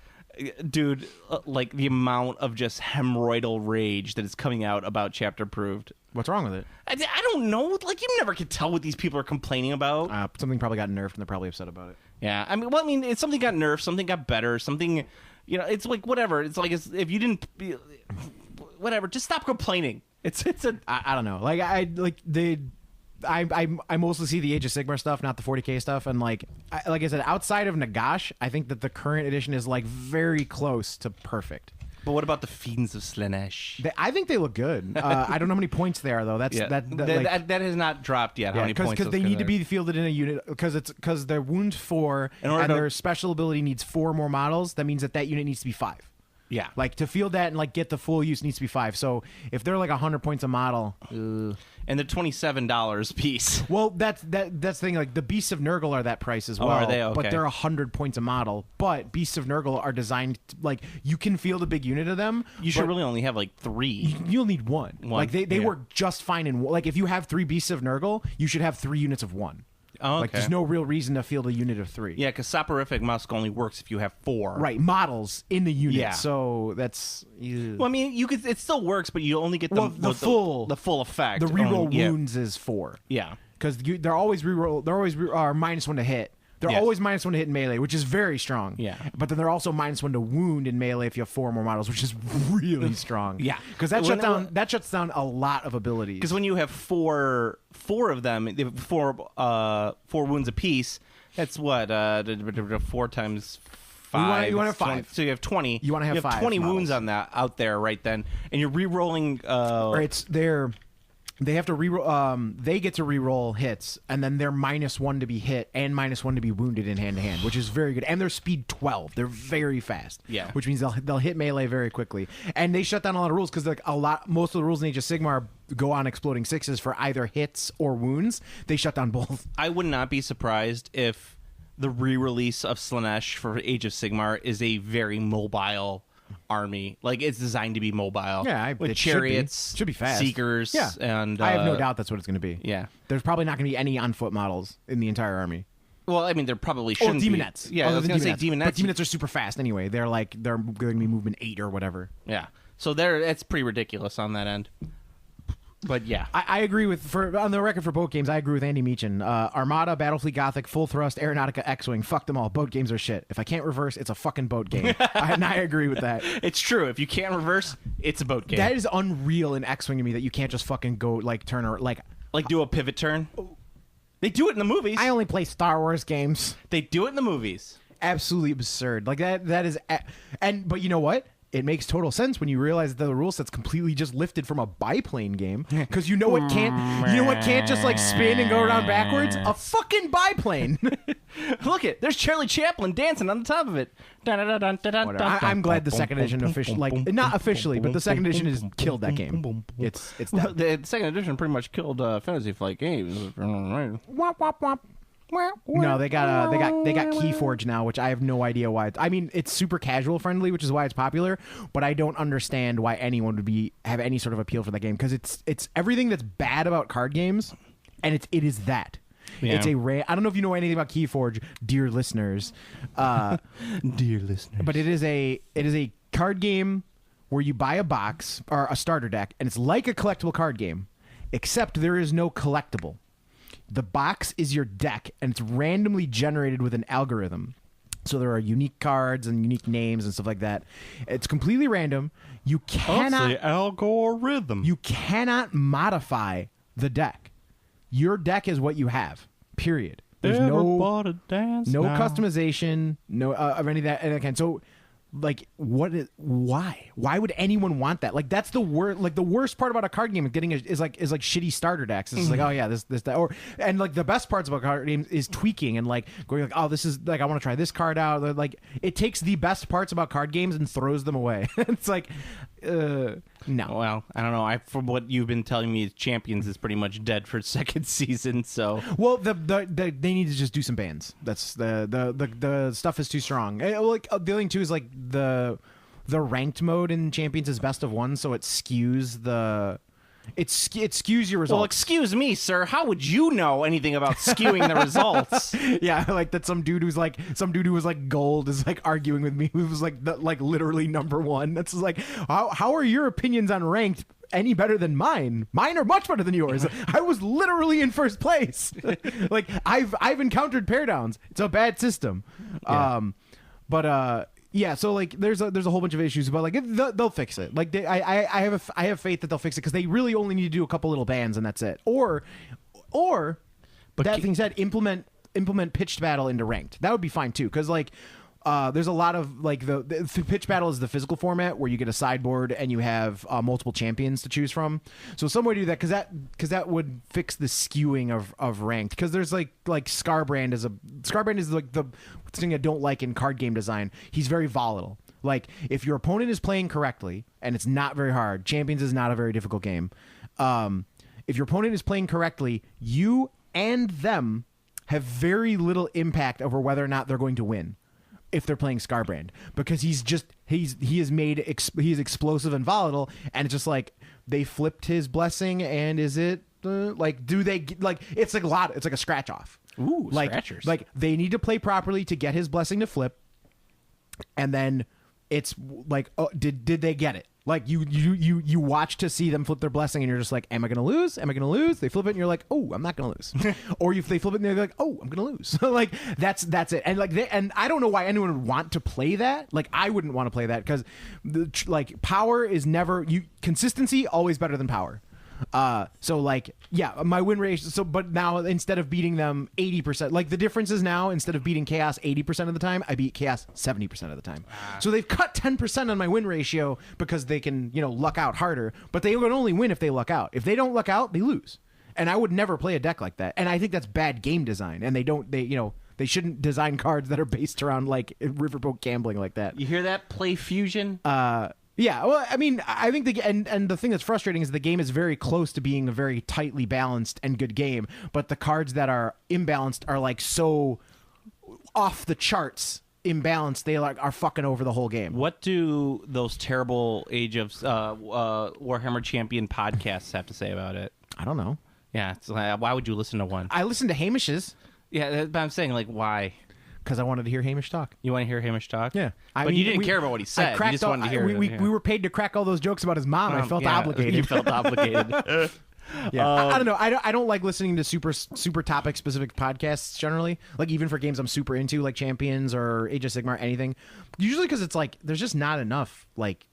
Dude, like the amount of just hemorrhoidal rage that is coming out about chapter approved. What's wrong with it? I don't know. Like, you never could tell what these people are complaining about. Something probably got nerfed and they're probably upset about it. Yeah. I mean, it's something got nerfed, something got better, something, it's like whatever. It's like if you didn't, whatever, just stop complaining. I don't know. Like I mostly see the Age of Sigmar stuff, not the 40K stuff, and like I said, outside of Nagash, I think that the current edition is like very close to perfect. But what about the Fiends of Slaanesh? I think they look good. I don't know how many points they are though. That has not dropped yet. How many points? Because they need to be fielded in a unit. Because they're wound 4 and their special ability needs 4 more models. That means that unit needs to be 5. Yeah, like to field that and like get the full use needs to be 5. So if they're like 100 points a model, and they're $27 a piece. Well, that's the thing. Like the Beasts of Nurgle are that price as well. Are they? Okay. But they're 100 points a model. But Beasts of Nurgle are designed like you can field a big unit of them. You should really only have like 3. You'll need one. Like they work just fine in like if you have 3 Beasts of Nurgle, you should have 3 units of 1. Oh, okay. Like there's no real reason to field a unit of 3. Yeah, because Soporific Musk only works if you have 4. Right, models in the unit. Yeah. So that's. Well, I mean, you could. It still works, but you only get the full effect. The reroll wounds is 4. Yeah, because they're always reroll. They're always -1 to hit. They're always -1 to hit in melee, which is very strong. Yeah. But then they're also -1 to wound in melee if you have 4 more models, which is really strong. Yeah. Because that shuts down a lot of abilities. Because when you have four of them, they have 4 wounds apiece. That's what 4 times 5. You want to have 5. So you have 20. You want to have 5 20 models. wounds on that out there right then, and you're re-rolling. Or they have to reroll. They get to reroll hits, and then they're -1 to be hit and -1 to be wounded in hand to hand, which is very good. And they're speed 12. They're very fast. Yeah, which means they'll hit melee very quickly. And they shut down a lot of rules because like most of the rules in Age of Sigmar go on exploding 6s for either hits or wounds. They shut down both. I would not be surprised if the re-release of Slaanesh for Age of Sigmar is a very mobile army. Like it's designed to be mobile. Yeah, with chariots, should be fast. Seekers. Yeah, and I have no doubt that's what it's going to be. Yeah, there's probably not going to be any on foot models in the entire army. Well, I mean, there probably shouldn't be. Demonettes. Yeah, I was going to say Demonettes. But Demonettes are super fast anyway. They're going to be movement 8 or whatever. Yeah, so it's pretty ridiculous on that end. But yeah, I agree with on the record for boat games. I agree with Andy Meechin. Armada, Battlefleet, Gothic, Full Thrust, Aeronautica, X-wing. Fuck them all. Boat games are shit. If I can't reverse, it's a fucking boat game. And I agree with that. It's true. If you can't reverse, it's a boat game. That is unreal in X-wing to me that you can't just fucking go like turn or like do a pivot turn. They do it in the movies. I only play Star Wars games. They do it in the movies. Absolutely absurd. Like that is, but you know what? it makes total sense when you realize that the rule set's completely just lifted from a biplane game, because you know what can't just like spin and go around backwards? A fucking biplane. Look it, there's Charlie Chaplin dancing on the top of it. Whatever. I'm glad the second edition officially, like not officially, but the second edition has killed that game. It's Well, dead. the second edition pretty much killed Fantasy Flight Games. Wop, wop, wop. No, they got Keyforge now, which I have no idea why. I mean, it's super casual friendly, which is why it's popular. But I don't understand why anyone would have any sort of appeal for that game, because it's everything that's bad about card games, and it is that. Yeah. It's I don't know if you know anything about Keyforge, dear listeners. Dear listeners, But it is a card game where you buy a box or a starter deck, and it's like a collectible card game, except there is no collectible. The box is your deck, and it's randomly generated with an algorithm. So there are unique cards and unique names and stuff like that. It's completely random. You cannot algorithm. you cannot modify the deck. Your deck is what you have. Period. There's no customization, no of any of that. And again, so like, why would anyone want that? Like, that's the worst. Like, the worst part about a card game is like shitty starter decks. It's like, oh yeah, this that, and like the best parts about card games is tweaking and like going like, oh, this is like, I want to try this card out. Like, it takes the best parts about card games and throws them away. It's like, no. Well, I don't know. From what you've been telling me, Champions is pretty much dead for second season. So, well, they need to just do some bans. That's the stuff is too strong. Like, the other thing too is like the ranked mode in Champions is best of one, so it skews it skews your results. well, excuse me, sir. How would you know anything about skewing the results? Yeah, like that. Some dude who was like gold is like arguing with me, who was like literally number one. That's like, how are your opinions on ranked any better than mine? Mine are much better than yours. I was literally in first place. Like, I've encountered pair downs. It's a bad system. Yeah. Yeah, so like there's a whole bunch of issues, but like they'll fix it. Like I have faith that they'll fix it, because they really only need to do a couple little bans and that's it. Or that being said, implement pitched battle into ranked. That would be fine too, because like there's a lot of like the pitch battle is the physical format where you get a sideboard and you have multiple champions to choose from. So some way to do that, because that would fix the skewing of ranked. Because there's like Scarbrand is like the thing I don't like in card game design. He's very volatile. Like, if your opponent is playing correctly, and it's not very hard, Champions is not a very difficult game. If your opponent is playing correctly, you and them have very little impact over whether or not they're going to win if they're playing Scarbrand, because he is explosive and volatile, and it's just like they flipped his blessing, and is it like, do they like, it's like a scratch off. Ooh, like, scratchers. Like, they need to play properly to get his blessing to flip, and then it's like, oh, did they get it? Like, you watch to see them flip their blessing, and you're just like, am I gonna lose? Am I gonna lose? They flip it, and you're like, oh, I'm not gonna lose. Or if they flip it, and they're like, oh, I'm gonna lose. Like, that's it. And like, and I don't know why anyone would want to play that. Like, I wouldn't want to play that, because like, power is never consistency always better than power. So like, yeah, my win rate. So, but now instead of beating them 80%, like the difference is now, instead of beating Chaos 80% of the time, I beat Chaos 70% of the time. So they've cut 10% on my win ratio, because they can, luck out harder, but they can only win if they luck out. If they don't luck out, they lose. And I would never play a deck like that. And I think that's bad game design. And they shouldn't design cards that are based around like riverboat gambling like that. You hear that? Play Fusion. Yeah, well, I mean, I think and the thing that's frustrating is the game is very close to being a very tightly balanced and good game, but the cards that are imbalanced are like so off the charts imbalanced, they like are fucking over the whole game. What do those terrible Age of Warhammer Champion podcasts have to say about it? I don't know. Yeah, it's like, why would you listen to one? I listened to Hamish's Yeah, but I'm saying, like, why? because I wanted to hear Hamish talk. You want to hear Hamish talk? Yeah, But you didn't care about what he said. You just wanted to hear it. We were paid to crack all those jokes about his mom. I felt obligated. You felt obligated. Yeah, I don't know. I don't like listening to super topic specific podcasts generally. Like, even for games I'm super into, like Champions or Age of Sigmar, anything. Usually because it's like there's just not enough. Like,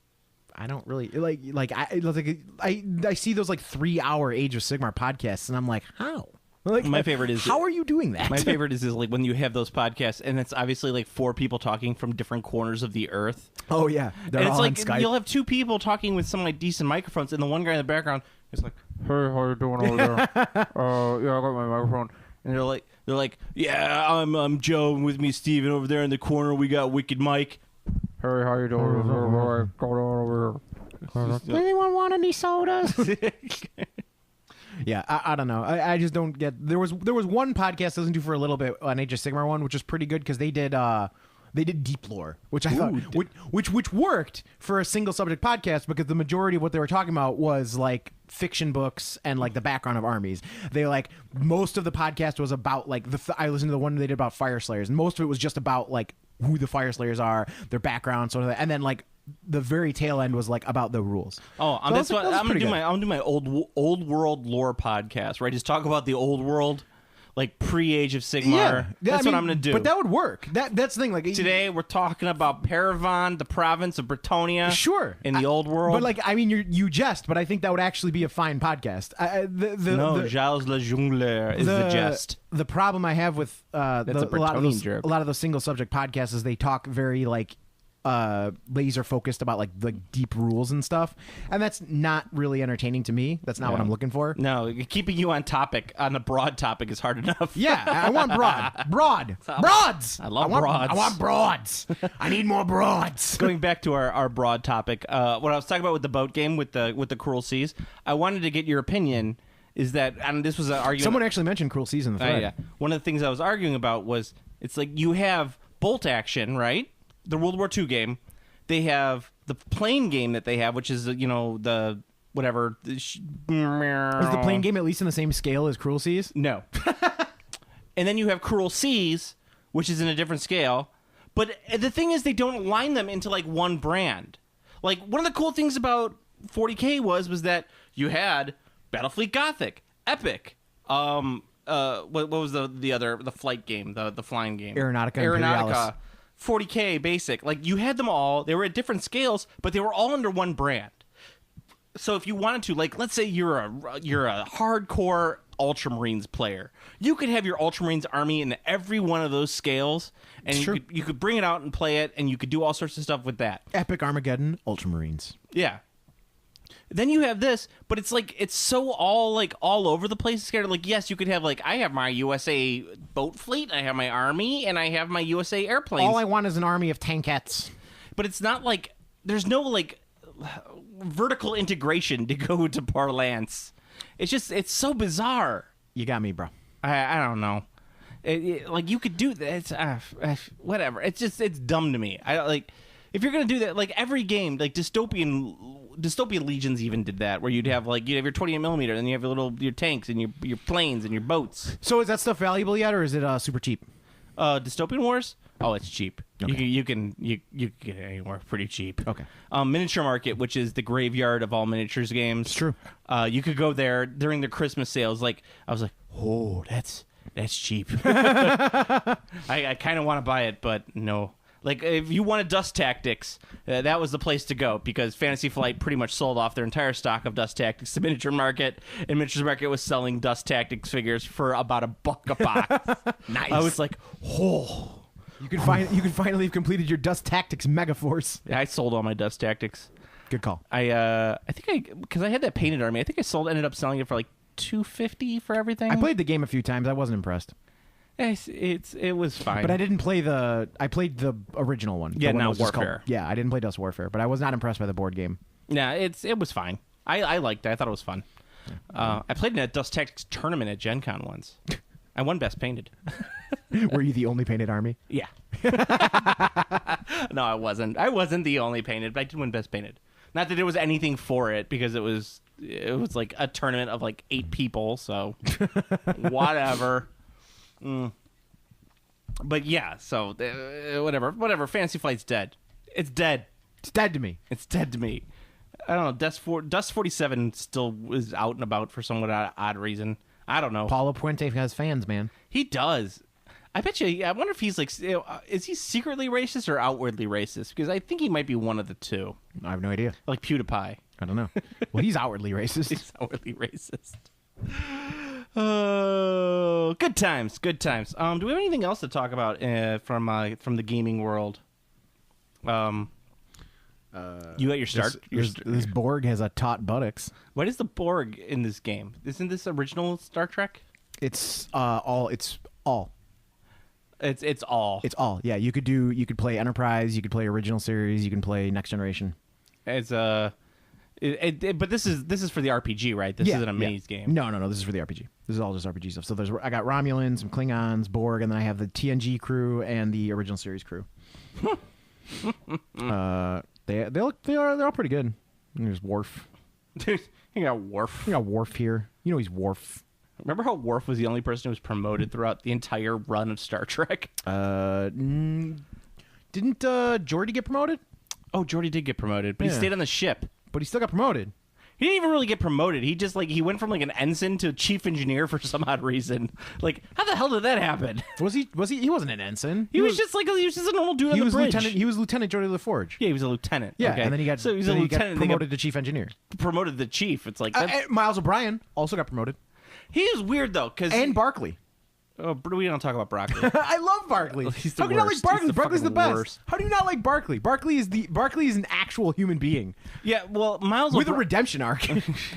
I don't really I see those like 3-hour Age of Sigmar podcasts, and I'm like, how? Like, My favorite is- how are you doing that? My favorite is like when you have those podcasts and it's obviously like 4 people talking from different corners of the earth. Oh yeah, they're And it's all like on Skype. you'll have 2 people talking with some like decent microphones, and the one guy in the background is like, Hey, how you doing over there? Yeah, I got my microphone. and they're like, yeah, I'm Joe, and with me Steven over there in the corner. We got Wicked Mike. Hey, how you doing? What's going on over there? Anyone want any sodas? Yeah, I don't know. I just don't get. There was one podcast I listened to for a little bit on Age of Sigmar one, which was pretty good because they did deep lore, which I thought which worked for a single subject podcast because the majority of what they were talking about was like fiction books and like the background of armies. They like most of the podcast was about like I listened to the one they did about Fire Slayers, and most of it was just about like who the Fire Slayers are, their background, sort of that, and then like the very tail end was like about the rules. Oh, So that's that was what I'm gonna pretty do. good. I'm gonna do my old world lore podcast, where I just talk about the old world, like pre-Age of Sigmar. That's what I'm gonna do. But that would work. That's the thing. Like Today we're talking about Paravan, the province of Bretonia. Sure, in the old world. But like, I mean, you jest, but I think that would actually be a fine podcast. no, Giles Le Jungler is the jest. The problem I have with a a lot of Bretonian joke. a lot of those single subject podcasts is they talk very like laser focused about like the deep rules and stuff, and that's not really entertaining to me. That's not what I'm looking for. No, keeping you on topic, on a broad topic, is hard enough. Yeah, I want broads. I love want, broads. I want broads. I need more broads. Going back to our broad topic, what I was talking about with the boat game with the Cruel Seas, I wanted to get your opinion. Is that, and this was an argument. Someone actually mentioned Cruel Seas in the thread. Yeah. One of the things I was arguing about was it's like you have bolt action, right? The World War II game. They have the plane game that they have, which is the whatever. Is the plane game at least in the same scale as Cruel Seas? No. And then you have Cruel Seas, which is in a different scale. But the thing is, they don't align them into like one brand. Like one of the cool things about 40K was that you had Battlefleet Gothic, Epic. What was the flight game, the flying game? Aeronautica Imperialis. 40K basic. Like you had them all. They were at different scales, but they were all under one brand. So if you wanted to, like, let's say you're a hardcore Ultramarines player, you could have your Ultramarines army in every one of those scales, and you could bring it out and play it, and you could do all sorts of stuff with that. Epic Armageddon Ultramarines. Yeah. Then you have this, but it's like it's so all over the place. Scared. Like, yes, you could have like I have my USA boat fleet, I have my army, and I have my USA airplanes. All I want is an army of tankettes. But it's not like there's no like vertical integration to go to parlance. It's so bizarre. You got me, bro. I don't know. Like you could do that. It's whatever. It's dumb to me. I like if you're gonna do that. Like every game, like Dystopian Legions even did that, where you'd have your 28 millimeter, then you have your tanks and your planes and your boats. So is that stuff valuable yet, or is it super cheap? Dystopian Wars. Oh, it's cheap. Okay. You can get it anywhere pretty cheap. Okay. Miniature Market, which is the graveyard of all miniatures games. It's true. You could go there during the Christmas sales. Like I was like, oh, that's cheap. I kind of want to buy it, but no. Like if you wanted Dust Tactics, that was the place to go because Fantasy Flight pretty much sold off their entire stock of Dust Tactics to Miniature Market, and Miniature Market was selling Dust Tactics figures for about $1 a box. Nice. I was like, oh. You can finally have completed your Dust Tactics Megaforce. Yeah, I sold all my Dust Tactics. Good call. I think because I had that painted army, I think I ended up selling it for like $250 for everything. I played the game a few times. I wasn't impressed. It was fine. But I didn't play I played the original one. Yeah, the one that not was just called- Warfare. Yeah, I didn't play Dust Warfare, but I was not impressed by the board game. Yeah, it was fine. I liked it. I thought it was fun. I played in a Dust Tactics tournament at Gen Con once. I won Best Painted. Were you the only painted army? Yeah. No, I wasn't. I wasn't the only painted, but I did win Best Painted. Not that there was anything for it, because it was like a tournament of like 8 people, so whatever. But yeah, so whatever. Fantasy Flight's dead. It's dead. It's dead to me. It's dead to me. I don't know. Dust 47 still is out and about for somewhat odd reason. I don't know. Paulo Puente has fans, man. He does. I bet you. I wonder if he's like, is he secretly racist or outwardly racist? Because I think he might be one of the two. I have no idea. Like PewDiePie. I don't know. Well, he's outwardly racist. He's outwardly racist. Oh, good times, good times. Do we have anything else to talk about from the gaming world? You got your start. This Borg has a taut buttocks. What is the Borg in this game? Isn't this original Star Trek? It's all. It's all. It's all. It's all. Yeah, you could play Enterprise, you could play original series, you can play Next Generation. It's but this is for the RPG, right? This isn't a minis game. No. This is for the RPG. This is all just RPG stuff. So I got Romulans, some Klingons, Borg, and then I have the TNG crew and the original series crew. They're all pretty good. And there's Worf. Dude, you got Worf. You got Worf here. You know he's Worf. Remember how Worf was the only person who was promoted throughout the entire run of Star Trek? Didn't Geordi get promoted? Oh, Geordi did get promoted, but he Yeah. stayed on the ship. But he still got promoted. He didn't even really get promoted. He just he went from an ensign to chief engineer for some odd reason. How the hell did that happen? Was he? He wasn't an ensign. He was just a normal dude on He the was bridge. Lieutenant. He was Lieutenant Geordi LaForge. Yeah, he was a lieutenant. Yeah, okay. and then he got so he was a then he lieutenant. got promoted to chief engineer. Promoted to chief. It's like that's, Miles O'Brien also got promoted, he is weird though because and Barkley. oh, but we don't talk about broccoli. I love Barkley. He's the How can you not like worst. Barkley? He's the Barkley's the fucking best. worst. How do you not like Barkley? Barkley is an actual human being Yeah, well, Miles with a O'Bri- redemption arc.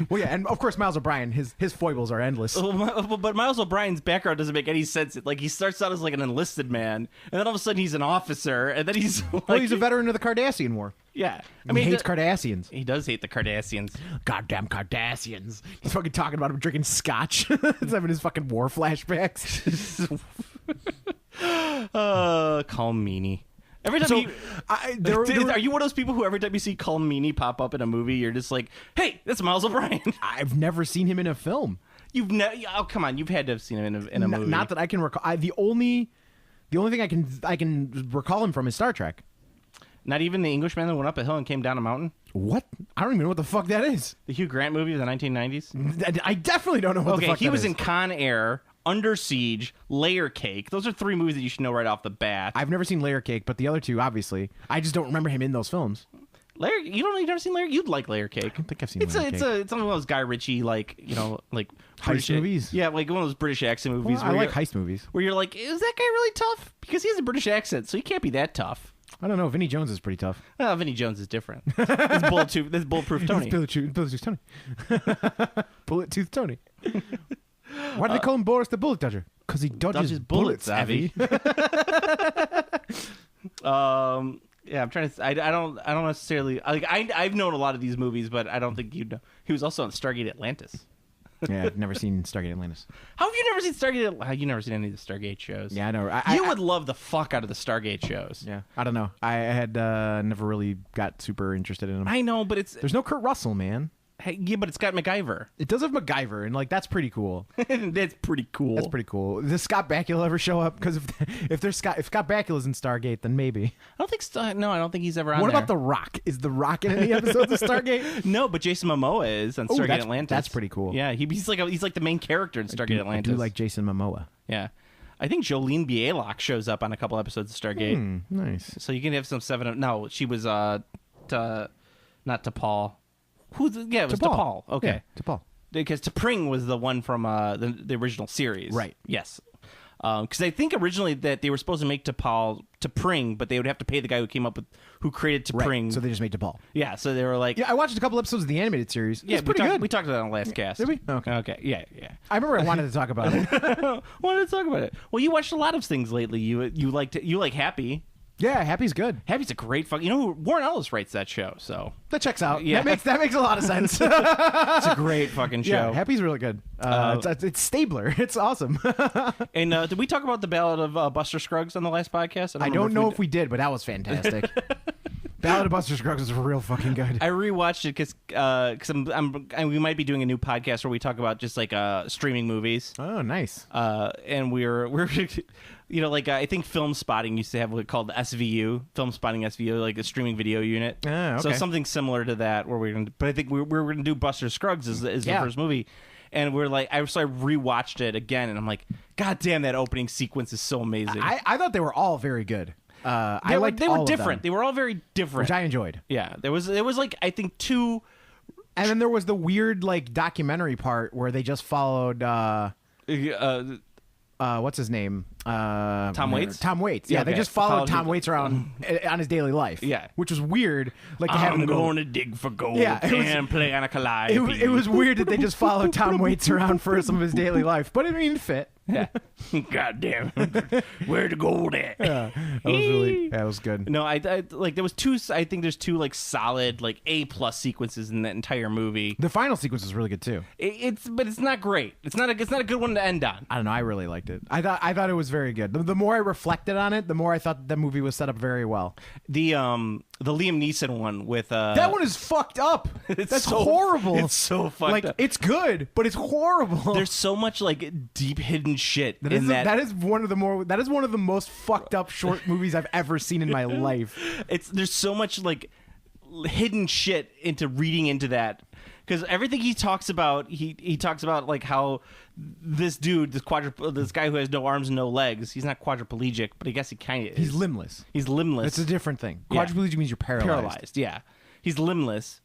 Well, yeah, and of course Miles O'Brien. His foibles are endless. But Miles O'Brien's background doesn't make any sense. He starts out as an enlisted man, and then all of a sudden he's an officer, and then he's Well, he's a veteran of the Cardassian War. yeah. He hates Cardassians. He does hate the Cardassians. Goddamn Cardassians. He's fucking talking about him drinking scotch. He's having his fucking war flashbacks. Colm Meaney. Every time So, you, there were- are you one of those people who every time you see Colm Meaney pop up in a movie, you're just like, hey, that's Miles O'Brien. I've never seen him in a film. You've oh come on, you've had to have seen him in a movie. Not that I can recall. The only thing I can recall him from is Star Trek. Not even The Englishman that went up a hill and came down a mountain. What? I don't even know what the fuck that is. The Hugh Grant movie of the 1990s. I definitely don't know what the Okay, fuck he that was is. in Con Air, Under Siege, Layer Cake. Those are three movies that you should know right off the bat. I've never seen Layer Cake, but the other two, obviously, I just don't remember him in those films. You've never seen Layer? You'd like Layer Cake. I don't think I've seen It's Layer it's Cake. it's one of those Guy Ritchie Heist British movies? Yeah, like one of those British accent movies. Well, I where like you're- heist movies. Where you're like, is that guy really tough? Because he has a British accent, so he can't be that tough. I don't know. Vinnie Jones is pretty tough. Vinnie Jones is different. This bulletproof Tony. Bullet-Tooth Tony. Bullet-Tooth Tony. Why do they call him Boris the Bullet Dodger? Because he dodges bullets, Avi. Yeah, I'm trying to. I don't necessarily. I've known a lot of these movies, but I don't think you know. He was also on Stargate Atlantis. Yeah, I've never seen Stargate Atlantis. How have you never seen Stargate? You've never seen any of the Stargate shows? Yeah, I know. You would love the fuck out of the Stargate shows. Yeah, I don't know. I had never really got super interested in them. I know, but it's There's no Kurt Russell, man. yeah, but it's got MacGyver. It does have MacGyver, and that's pretty cool. That's pretty cool. That's pretty cool. Does Scott Bakula ever show up? Because if Scott Bakula's in Stargate, then maybe. I don't think. No, I don't think he's ever on. What there. about The Rock? Is The Rock in any episodes of Stargate? No, but Jason Momoa is on Oh, Stargate that's- Atlantis. that's pretty cool. Yeah, he's like the main character in Stargate Atlantis. I do like Jason Momoa. Yeah, I think Jolene Bielak shows up on a couple episodes of Stargate. Nice. So you can have some No, she was not T'Pol. It was T'Pol. Okay, Yeah, T'Pol. because T'Pring was the one from the original series. Right. Yes. Because I think originally that they were supposed to make T'Pring, but they would have to pay the guy who created T'Pring. Right. So they just made T'Pol. Yeah, so they were like, Yeah, I watched a couple episodes of the animated series. yeah, It's pretty good. We talked about it on the last cast. Did we? Okay. Okay. Yeah. I remember I wanted to talk about it. Wanted to talk about it. Well, you watched a lot of things lately. You like Happy. Yeah, Happy's good. Happy's a great fuck. Warren Ellis writes that show, so That checks out. Yeah. That makes a lot of sense. it's a great fucking show. Yeah, Happy's really good. It's Stabler. It's awesome. And did we talk about the Ballad of Buster Scruggs on the last podcast? I don't know if we did, but that was fantastic. Ballad of Buster Scruggs was real fucking good. I rewatched it because we might be doing a new podcast where we talk about just streaming movies. Oh, nice. And we're I think Film Spotting used to have what called the SVU, Film Spotting SVU, like a streaming video unit. Ah, So okay. something similar to that, where but I think we're going to do Buster Scruggs as the Yeah. first movie. And we're like, I rewatched it again, and I'm like, God damn, that opening sequence is so amazing. I thought they were all very good. they were different. They were all very different. which I enjoyed. Yeah, there was I think two. And then there was the weird documentary part where they just followed What's his name? Tom Waits? Tom Waits. Yeah, Yeah, they okay. just followed Followed Tom him. Waits around on his daily life. Yeah. which was weird. Like to have I'm him go- going to dig for gold Yeah, it was- and play on a calliope. It was weird that they just followed Tom Waits around for some of his daily life, but I mean, it fit. Yeah. God damn. Where the gold at? That was good. No, I like there was two. I think there's two like solid like A+ sequences in that entire movie. The final sequence was really good too. But it's not great. It's not a good one to end on. I don't know. I really liked it. I thought it was very good. The more I reflected on it, the more I thought the movie was set up very well. The Liam Neeson one with That one is fucked up. That's so- horrible. it's so fucked like up. it's good, but it's horrible. There's so much like deep hidden shit That in is, that. that is one of the most fucked up short movies I've ever seen in my life. There's so much like hidden shit into reading into that, because everything he talks about, he talks about like how this dude, this guy who has no arms and no legs, he's not quadriplegic, but I guess he kind of is. He's limbless. He's limbless. It's a different thing. Yeah. Quadriplegic means you're paralyzed. Yeah, he's limbless,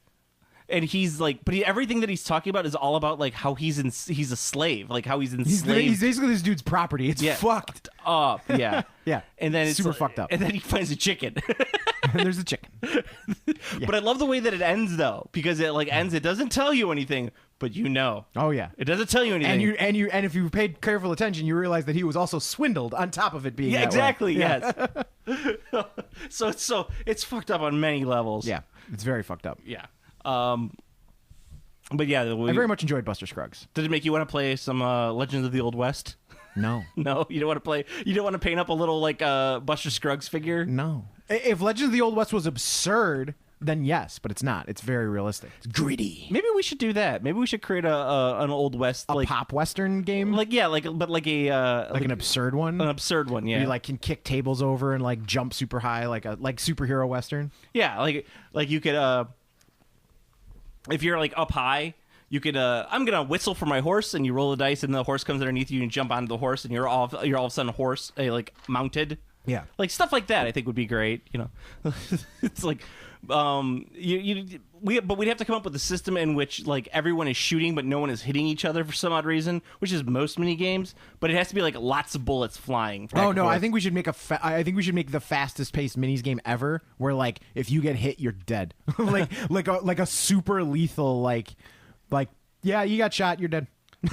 and he's like, but everything that he's talking about is all about like how he's a slave, like how he's enslaved. He's basically this dude's property. It's Yeah. fucked. up. Yeah, Yeah. and then it's Super fucked up. And then he finds a chicken. And there's a chicken. But I love the way that it ends though, because it like ends. It doesn't tell you anything, but you know. Oh yeah. It doesn't tell you anything. And if you paid careful attention, you realize that he was also swindled on top of it being yeah, that way. exactly. Yeah. Yes. so it's fucked up on many levels. Yeah, it's very fucked up. Yeah. But yeah, I very much enjoyed Buster Scruggs. did it make you want to play some Legends of the Old West? No. No, you don't want to play. You don't want to paint up a little like Buster Scruggs figure. No. If Legends of the Old West was absurd, then yes, but it's not. It's very realistic. It's gritty. Maybe we should do that. Maybe we should create an Old West A like pop western game, like yeah like but like a like an absurd one. an absurd one. Where Yeah. you like can kick tables over and like jump super high, like superhero western. Yeah, like you could if you're like up high, you could I'm gonna whistle for my horse, and you roll the dice, and the horse comes underneath you, and you jump onto the horse, and you're all of a sudden like mounted. Yeah. Like stuff like that, I think would be great. You know, it's like but we'd have to come up with a system in which like everyone is shooting, but no one is hitting each other for some odd reason, which is most mini games. But it has to be like lots of bullets flying. back Oh and no! forth. I think we should make I think we should make the fastest paced minis game ever, where like if you get hit, you're dead. like a super lethal like yeah, you got shot, you're dead.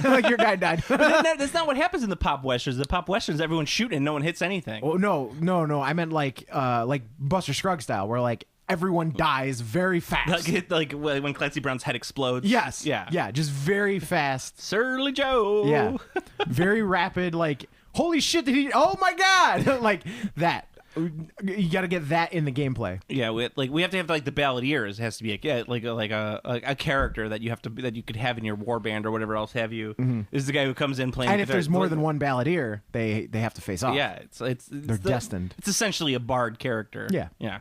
Like your guy died. But that's not what happens in the pop westerns. The pop westerns, everyone's shooting, and no one hits anything. Oh no! I meant like Buster Scruggs style, where like everyone dies very fast. Like when Clancy Brown's head explodes. Yes. Yeah. Yeah. Just very fast. Surly Joe. Yeah. Very rapid. Like holy shit! Did he? Oh my god! Like that. You got to get that in the gameplay. Yeah, we have to have like the balladeers. It has to be a character that you have to that you could have in your warband or whatever else have you. Is the guy who comes in playing. And if guitar. there's more than one balladeer, they have to face off. yeah, it's They're destined. It's essentially a bard character. Yeah. yeah.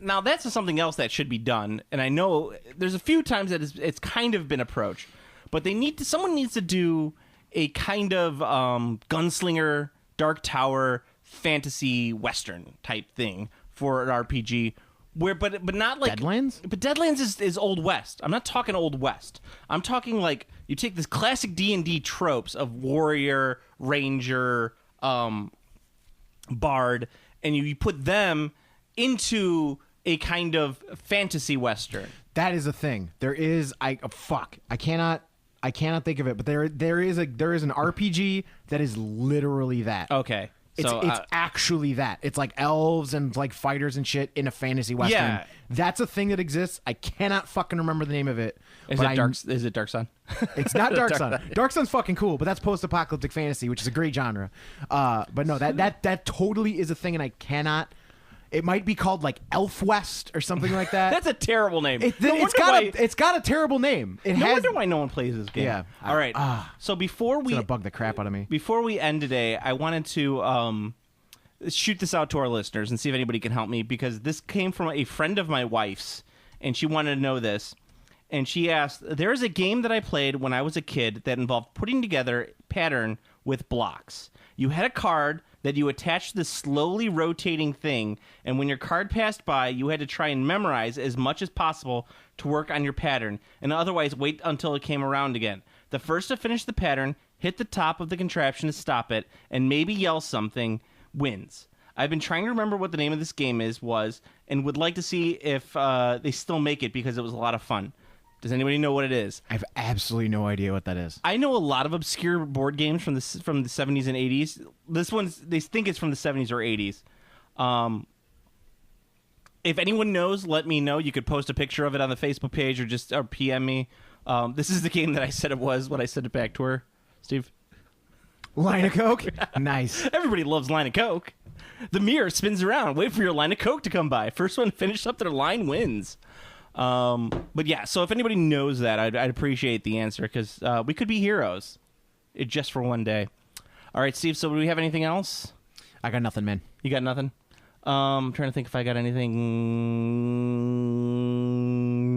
Now that's something else that should be done, and I know there's a few times that it's kind of been approached, but someone needs to do a kind of gunslinger, Dark Tower, fantasy western type thing for an RPG. But not like Deadlands? But Deadlands is Old West. I'm not talking Old West. I'm talking like you take this classic D&D tropes of warrior, ranger, bard, and you put them into a kind of fantasy western. That is a thing. There is I cannot think of it, but there is an RPG that is literally that. Okay. It's So, actually that. It's like elves and like fighters and shit in a fantasy western. Yeah. That's a thing that exists. I cannot fucking remember the name of it. is but it Dark Sun? It's not Dark Sun. Dark Sun's fucking cool, but that's post-apocalyptic fantasy, which is a great genre. But no, that totally is a thing, and I cannot. It might be called like Elf West or something like that. That's a terrible name. It's got a terrible name. It No has. wonder why no one plays this game. Yeah. All right. So before It's gonna bug the crap out of me. Before we end today, I wanted to shoot this out to our listeners and see if anybody can help me, because this came from a friend of my wife's, and she wanted to know this. And she asked, there is a game that I played when I was a kid that involved putting together pattern with blocks. You had a card that you attached to this slowly rotating thing, and when your card passed by, you had to try and memorize as much as possible to work on your pattern, and otherwise wait until it came around again. The first to finish the pattern hit the top of the contraption to stop it, and maybe yell something, wins. I've been trying to remember what the name of this game was, and would like to see if they still make it because it was a lot of fun. Does anybody know what it is? I have absolutely no idea what that is. I know a lot of obscure board games from the 70s and 80s. This one's, they think it's from the 70s or 80s. If anyone knows, let me know. You could post a picture of it on the Facebook page or PM me. This is the game that I said it was when I sent it back to her. Steve? Line of Coke? Nice. Everybody loves line of Coke. The mirror spins around. Wait for your line of Coke to come by. First one to finish up their line wins. But yeah, so if anybody knows that, I'd appreciate the answer because we could be heroes just for one day. All right, Steve, so do we have anything else? I got nothing, man. You got nothing? I'm trying to think if I got anything.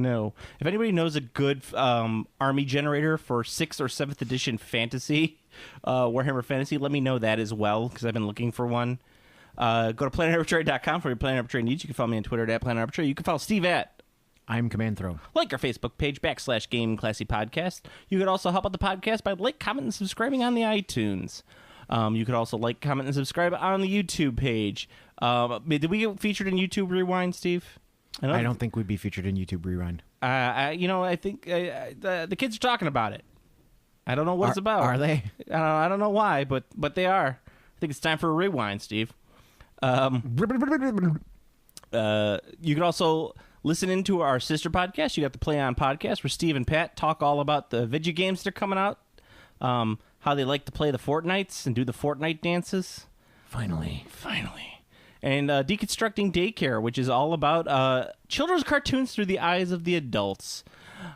No. If anybody knows a good army generator for 6th or 7th edition fantasy, Warhammer Fantasy, let me know that as well because I've been looking for one. Go to planetarbitrary.com for your Planet Arbitrary needs. You can follow me on Twitter at Planet Arbitrary. You can follow Steve at I'm Command Throw. Like our Facebook page, /Game Classy Podcast. You could also help out the podcast by comment, and subscribing on the iTunes. You could also comment, and subscribe on the YouTube page. Did we get featured in YouTube Rewind, Steve? I don't think we'd be featured in YouTube Rewind. I think the kids are talking about it. I don't know what it's about. Are they? I don't know why, but they are. I think it's time for a rewind, Steve. You could also listen into our sister podcast. You got the Play On podcast where Steve and Pat talk all about the video games that are coming out, how they like to play the Fortnites and do the Fortnite dances. Finally. And Deconstructing Daycare, which is all about children's cartoons through the eyes of the adults.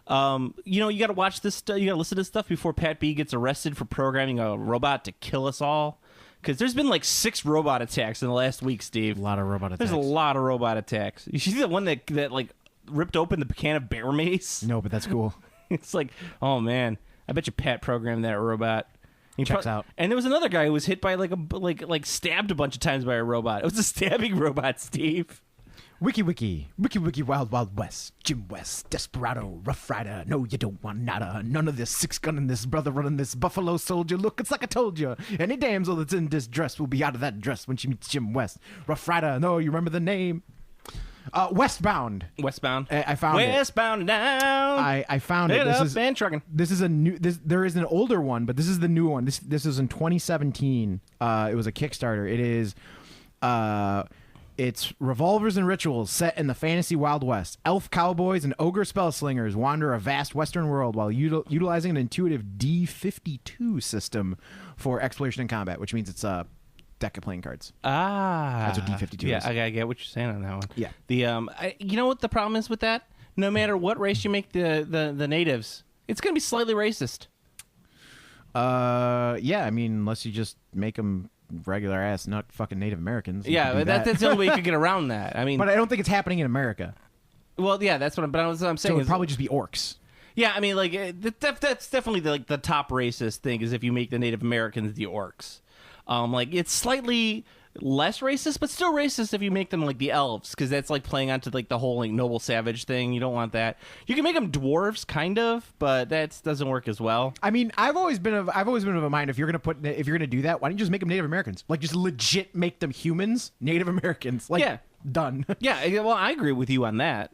You got to watch this stuff. You got to listen to this stuff before Pat B gets arrested for programming a robot to kill us all. Because there's been like 6 robot attacks in the last week, Steve. A lot of robot attacks. There's a lot of robot attacks. You see the one that like ripped open the can of bear mace? No, but that's cool. It's like, oh man, I bet you Pat programmed that robot. He Checks out. And there was another guy who was hit by like stabbed a bunch of times by a robot. It was a stabbing robot, Steve. Wiki, Wild Wild West, Jim West, Desperado, Rough Rider, no you don't want nada, none of this, 6 gunning this, brother running this, Buffalo Soldier, look, it's like I told you, any damsel that's in this dress will be out of that dress when she meets Jim West. Rough Rider, no, you remember the name? Westbound. I found it. Westbound down. I found it. This is and trucking. This is a new. There is an older one, but this is the new one. This is in 2017. It was a Kickstarter. It is. It's revolvers and rituals set in the fantasy Wild West. Elf cowboys and ogre spellslingers wander a vast western world while utilizing an intuitive D52 system for exploration and combat, which means it's a deck of playing cards. That's what D52 yeah, is. I get what you're saying on that one. Yeah. You know what the problem is with that? No matter what race you make the natives, it's going to be slightly racist. Yeah, I mean, unless you just make them regular ass, not fucking Native Americans. You Yeah, can do but that's the only way you could get around that. I mean, But I don't think it's happening in America. well, yeah, that's what I'm saying. So it would is- probably just be orcs. Yeah, I mean, like that's definitely the top racist thing is if you make the Native Americans the orcs. Like it's slightly less racist, but still racist if you make them like the elves, because that's like playing onto like the whole like noble savage thing. You don't want that. You can make them dwarves, kind of, but that doesn't work as well. I mean, I've always been of a mind if you're gonna do that, why don't you just make them Native Americans? Like just legit make them humans, Native Americans. Like Yeah. done. Yeah, well, I agree with you on that.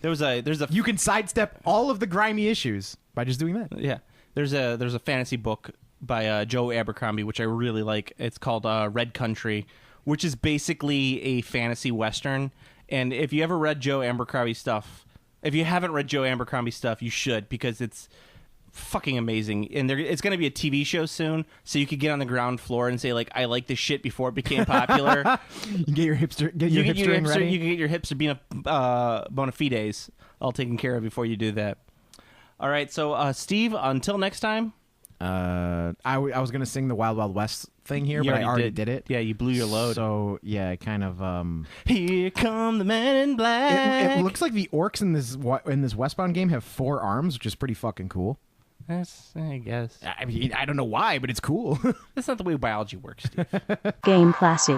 There's a You can sidestep all of the grimy issues by just doing that. Yeah, there's a fantasy book by Joe Abercrombie which I really like. It's called Red Country, which is basically a fantasy western. And if you ever read Joe Abercrombie stuff, if you haven't read Joe Abercrombie stuff, you should, because it's fucking amazing. And it's going to be a TV show soon, so you could get on the ground floor and say like, I like this shit before it became popular. You get your hipster ready. You can get your hipster being bona fides all taken care of before you do that. All right, so Steve, until next time. I was gonna sing the Wild Wild West thing here, You but I already did. did it. Yeah, you blew your load. So yeah, I kind of Here come the men in black. It looks like the orcs in this Westbound game have 4 arms, which is pretty fucking cool. That's, I guess. I mean, I don't know why, but it's cool. That's not the way biology works, Steve. Game Classy.